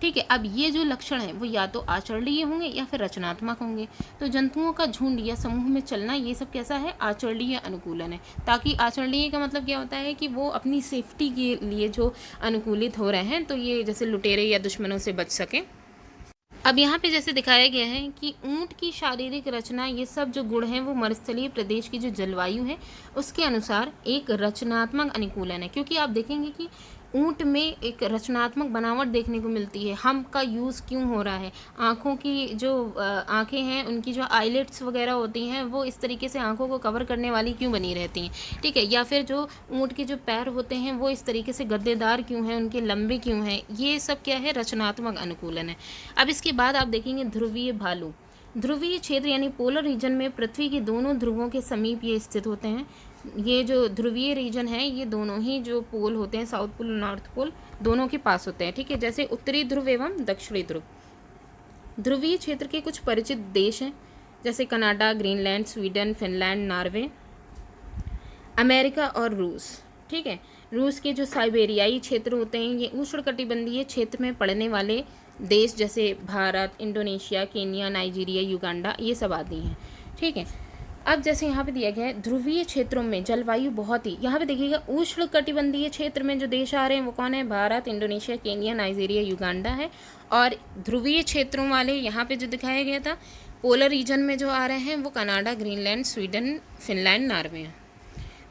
ठीक है। अब ये जो लक्षण है वो या तो आचरणीय होंगे या फिर रचनात्मक होंगे। तो जंतुओं का झुंड या समूह में चलना, ये सब कैसा है, आचरणीय अनुकूलन है। ताकि आचरणीय का मतलब क्या होता है कि वो अपनी सेफ्टी के लिए जो अनुकूलित हो रहे हैं, तो ये जैसे लुटेरे या दुश्मनों से बच सकें। अब यहाँ पे जैसे दिखाया गया है कि ऊँट की शारीरिक रचना, ये सब जो गुण हैं वो मरुस्थलीय प्रदेश की जो जलवायु है उसके अनुसार एक रचनात्मक अनुकूलन है। क्योंकि आप देखेंगे कि ऊँट में एक रचनात्मक बनावट देखने को मिलती है। हम का यूज़ क्यों हो रहा है, आँखों की जो आँखें हैं उनकी जो आईलेट्स वगैरह होती हैं वो इस तरीके से आँखों को कवर करने वाली क्यों बनी रहती हैं, ठीक है। या फिर जो ऊँट के जो पैर होते हैं वो इस तरीके से गद्देदार क्यों हैं, उनके लंबे क्यों हैं, ये सब क्या है, रचनात्मक अनुकूलन है। अब इसके बाद आप देखेंगे ध्रुवीय भालू। ध्रुवीय क्षेत्र यानी पोलर रीजन में पृथ्वी के दोनों ध्रुवों के समीप ये स्थित होते हैं। ये जो ध्रुवीय रीजन है ये दोनों ही जो पोल होते हैं, साउथ पोल और नॉर्थ पोल, दोनों के पास होते हैं, ठीक है। जैसे उत्तरी ध्रुव एवं दक्षिणी ध्रुव। ध्रुवीय क्षेत्र के कुछ परिचित देश हैं जैसे Canada, Greenland, Sweden, Finland, Norway, America और रूस, ठीक है। रूस के जो साइबेरियाई क्षेत्र होते हैं ये उष्णकटिबंधीय क्षेत्र में पड़ने वाले देश जैसे Bharat, Indonesia, Kenya, Nigeria, Uganda, ये सब आदि हैं, ठीक है। अब जैसे यहाँ पे दिया गया है ध्रुवीय क्षेत्रों में जलवायु बहुत ही, यहाँ पे देखिएगा उष्णकटिबंधीय क्षेत्र में जो देश आ रहे हैं वो कौन है, Bharat, Indonesia, Kenya, Nigeria, Uganda है। और ध्रुवीय क्षेत्रों वाले यहाँ पे जो दिखाया गया था पोलर रीजन में जो आ रहे हैं वो Canada, Greenland, Sweden, Finland, Norway हैं।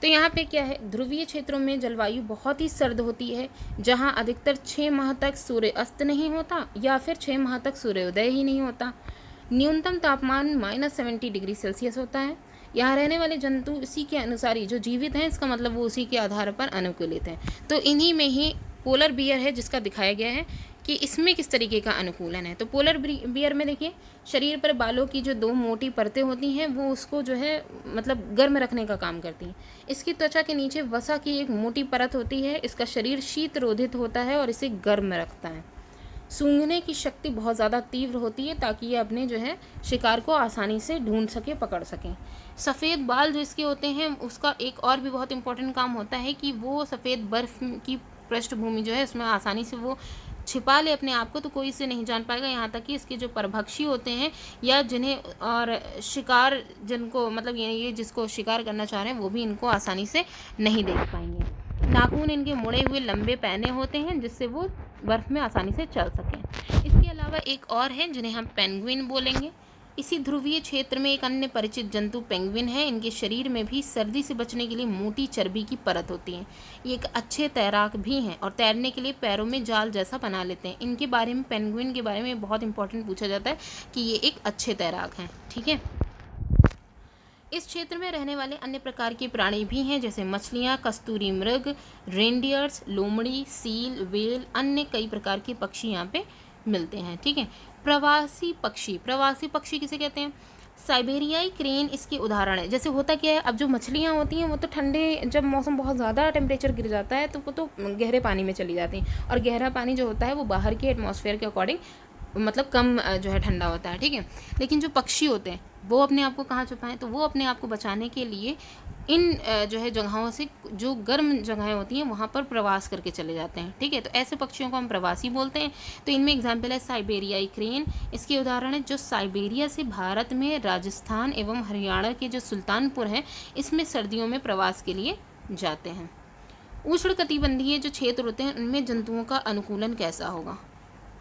तो यहाँ पे क्या है, ध्रुवीय क्षेत्रों में जलवायु बहुत ही सर्द होती है, जहाँ अधिकतर 6 माह तक सूर्य अस्त नहीं होता या फिर 6 माह तक सूर्योदय ही नहीं होता। न्यूनतम तापमान -70 डिग्री सेल्सियस होता है। यहाँ रहने वाले जंतु इसी के अनुसार ही जो जीवित हैं, इसका मतलब वो उसी के आधार पर अनुकूलित हैं। तो इन्हीं में ही पोलर बियर है जिसका दिखाया गया है कि इसमें किस तरीके का अनुकूलन है। तो पोलर बियर में देखिए शरीर पर बालों की जो 2 मोटी परतें होती हैं वो उसको जो है मतलब गर्म रखने का काम करती हैं। इसकी त्वचा के नीचे वसा की एक मोटी परत होती है। इसका शरीर शीत रोधित होता है और इसे गर्म रखता है। सूंघने की शक्ति बहुत ज़्यादा तीव्र होती है ताकि ये अपने जो है शिकार को आसानी से ढूंढ सके, पकड़ सकें। सफ़ेद बाल जो इसके होते हैं उसका एक और भी बहुत इंपॉर्टेंट काम होता है कि वो सफ़ेद बर्फ़ की पृष्ठभूमि जो है उसमें आसानी से वो छिपा ले अपने आप को, तो कोई इसे नहीं जान पाएगा। यहाँ तक कि इसके जो परभक्षी होते हैं या जिन्हें और शिकार जिनको मतलब ये जिसको शिकार करना चाह रहे हैं वो भी इनको आसानी से नहीं देख पाएंगे। नाखून इनके मुड़े हुए लंबे पैने होते हैं जिससे वो बर्फ़ में आसानी से चल सकें। इसके अलावा एक और है जिन्हें हम पेंगुइन बोलेंगे। इसी ध्रुवीय क्षेत्र में एक अन्य परिचित जंतु पेंगुइन है। इनके शरीर में भी सर्दी से बचने के लिए मोटी चर्बी की परत होती है। ये एक अच्छे तैराक भी हैं और तैरने के लिए पैरों में जाल जैसा बना लेते हैं। इनके बारे में, पेंगुइन के बारे में बहुत इंपॉर्टेंट पूछा जाता है कि ये एक अच्छे तैराक हैं, ठीक है। इस क्षेत्र में रहने वाले अन्य प्रकार के प्राणी भी हैं जैसे मछलियाँ, कस्तूरी मृग, रेनडियर्स, लोमड़ी, सील, व्हेल, अन्य कई प्रकार के पक्षी यहाँ पे मिलते हैं, ठीक है। प्रवासी पक्षी किसे कहते हैं? साइबेरियाई क्रेन इसके उदाहरण है। जैसे होता क्या है, अब जो मछलियाँ होती हैं वो तो ठंडे, जब मौसम बहुत ज़्यादा टेम्परेचर गिर जाता है तो वो तो गहरे पानी में चली जाती हैं, और गहरा पानी जो होता है वो बाहर के एटमॉस्फेयर के अकॉर्डिंग मतलब कम जो है ठंडा होता है, ठीक है। लेकिन जो पक्षी होते हैं वो अपने आप को कहाँ छुपाएं, तो वो अपने आप को बचाने के लिए इन जो है जगहों से, जो गर्म जगहें होती हैं वहाँ पर प्रवास करके चले जाते हैं। ठीक है, तो ऐसे पक्षियों को हम प्रवासी बोलते हैं। तो इनमें एग्जाम्पल है साइबेरियाई क्रेन, इसके उदाहरण है जो साइबेरिया से भारत में राजस्थान एवं हरियाणा के जो सुल्तानपुर हैं इसमें सर्दियों में प्रवास के लिए जाते हैं। उष्णकटिबंधीय जो क्षेत्र होते हैं उनमें जंतुओं का अनुकूलन कैसा होगा?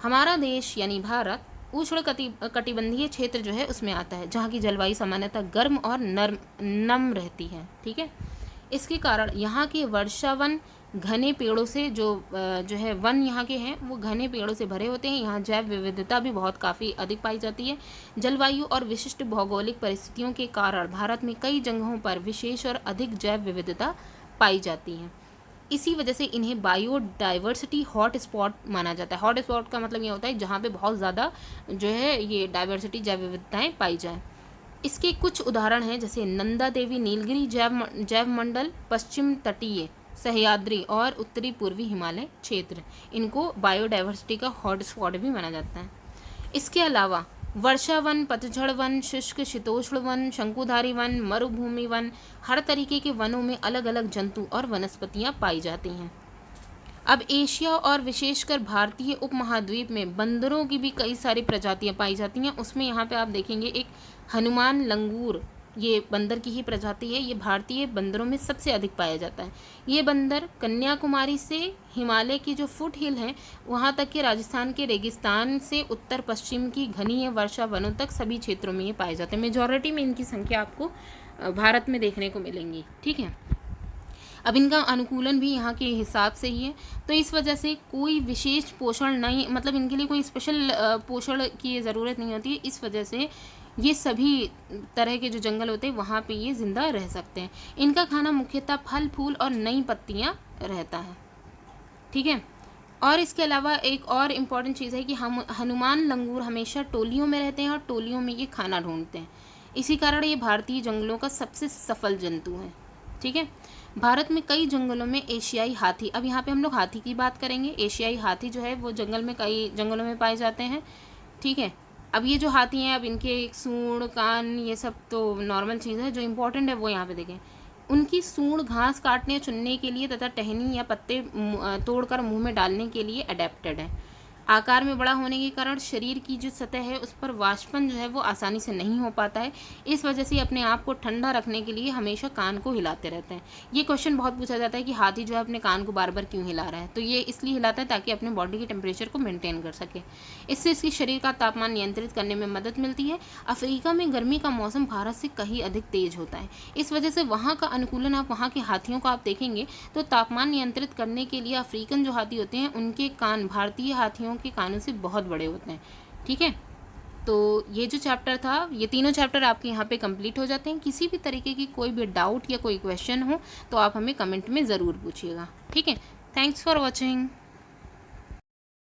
हमारा देश यानी भारत उष्ण कटिबंधीय क्षेत्र जो है उसमें आता है, जहाँ की जलवायु सामान्यतः गर्म और नम रहती है। ठीक है, इसके कारण यहाँ के वर्षावन घने पेड़ों से जो है वन यहाँ के हैं वो घने पेड़ों से भरे होते हैं। यहाँ जैव विविधता भी बहुत काफ़ी अधिक पाई जाती है। जलवायु और विशिष्ट भौगोलिक परिस्थितियों के कारण भारत में कई जगहों पर विशेष और अधिक जैव विविधता पाई जाती है। इसी वजह से इन्हें बायोडाइवर्सिटी हॉट स्पॉट माना जाता है। हॉट स्पॉट का मतलब ये होता है जहाँ पे बहुत ज़्यादा जो है ये डाइवर्सिटी जैव विविधताएँ पाई जाएँ। इसके कुछ उदाहरण हैं जैसे नंदा देवी नीलगिरी जैव मंडल, पश्चिम तटीय सह्याद्री और उत्तरी पूर्वी हिमालय क्षेत्र, इनको बायोडाइवर्सिटी का हॉट स्पॉट भी माना जाता है। इसके अलावा वर्षा वन, पतझड़ वन, शुष्क शीतोष्ण वन, शंकुधारी वन, मरुभूमि वन, हर तरीके के वनों में अलग अलग जंतु और वनस्पतियां पाई जाती हैं। अब एशिया और विशेषकर भारतीय उपमहाद्वीप में बंदरों की भी कई सारी प्रजातियां पाई जाती हैं। उसमें यहाँ पे आप देखेंगे एक हनुमान लंगूर, ये बंदर की ही प्रजाति है। ये भारतीय बंदरों में सबसे अधिक पाया जाता है। ये बंदर कन्याकुमारी से हिमालय की जो फुट हिल हैं वहाँ तक के राजस्थान के रेगिस्तान से उत्तर पश्चिम की घनी वर्षा वनों तक सभी क्षेत्रों में ये पाए जाते हैं। मेजॉरिटी में इनकी संख्या आपको भारत में देखने को मिलेंगी। ठीक है, अब इनका अनुकूलन भी यहाँ के हिसाब से ही है, तो इस वजह से कोई विशेष पोषण नहीं, मतलब इनके लिए कोई स्पेशल पोषण की ज़रूरत नहीं होती है। इस वजह से ये सभी तरह के जो जंगल होते हैं वहाँ पे ये ज़िंदा रह सकते हैं। इनका खाना मुख्यतः फल फूल और नई पत्तियाँ रहता है। ठीक है, और इसके अलावा एक और इम्पॉर्टेंट चीज़ है कि हम हनुमान लंगूर हमेशा टोलियों में रहते हैं और टोलियों में ये खाना ढूंढते हैं। इसी कारण ये भारतीय जंगलों का सबसे सफल जंतु है। ठीक है, भारत में कई जंगलों में एशियाई हाथी, अब यहाँ पे हम लोग हाथी की बात करेंगे। एशियाई हाथी जो है वो कई जंगलों में पाए जाते हैं। ठीक है, अब ये जो हाथी हैं, अब इनके सूंड, कान, ये सब तो नॉर्मल चीज़ है। जो इम्पोर्टेंट है वो यहाँ पे देखें, उनकी सूंड घास काटने चुनने के लिए तथा टहनी या पत्ते तोड़कर मुंह में डालने के लिए अडेप्टेड है। आकार में बड़ा होने के कारण शरीर की जो सतह है उस पर वाष्पन जो है वो आसानी से नहीं हो पाता है। इस वजह से अपने आप को ठंडा रखने के लिए हमेशा कान को हिलाते रहते हैं। ये क्वेश्चन बहुत पूछा जाता है कि हाथी जो है अपने कान को बार बार क्यों हिला रहा है, तो ये इसलिए हिलाता है ताकि अपने बॉडी के टेम्परेचर को मेंटेन कर सके। इससे इसकी शरीर का तापमान नियंत्रित करने में मदद मिलती है। अफ्रीका में गर्मी का मौसम भारत से कहीं अधिक तेज होता है। इस वजह से वहाँ का अनुकूलन, आप वहाँ के हाथियों को आप देखेंगे तो तापमान नियंत्रित करने के लिए अफ्रीकन जो हाथी होते हैं उनके कान भारतीय हाथियों के कानों से बहुत बड़े होते हैं। ठीक है, तो ये जो चैप्टर था, ये तीनों चैप्टर आपके यहाँ पे कंप्लीट हो जाते हैं। किसी भी तरीके की कोई भी डाउट या कोई क्वेश्चन हो तो आप हमें कमेंट में ज़रूर पूछिएगा। ठीक है, थैंक्स फॉर वॉचिंग।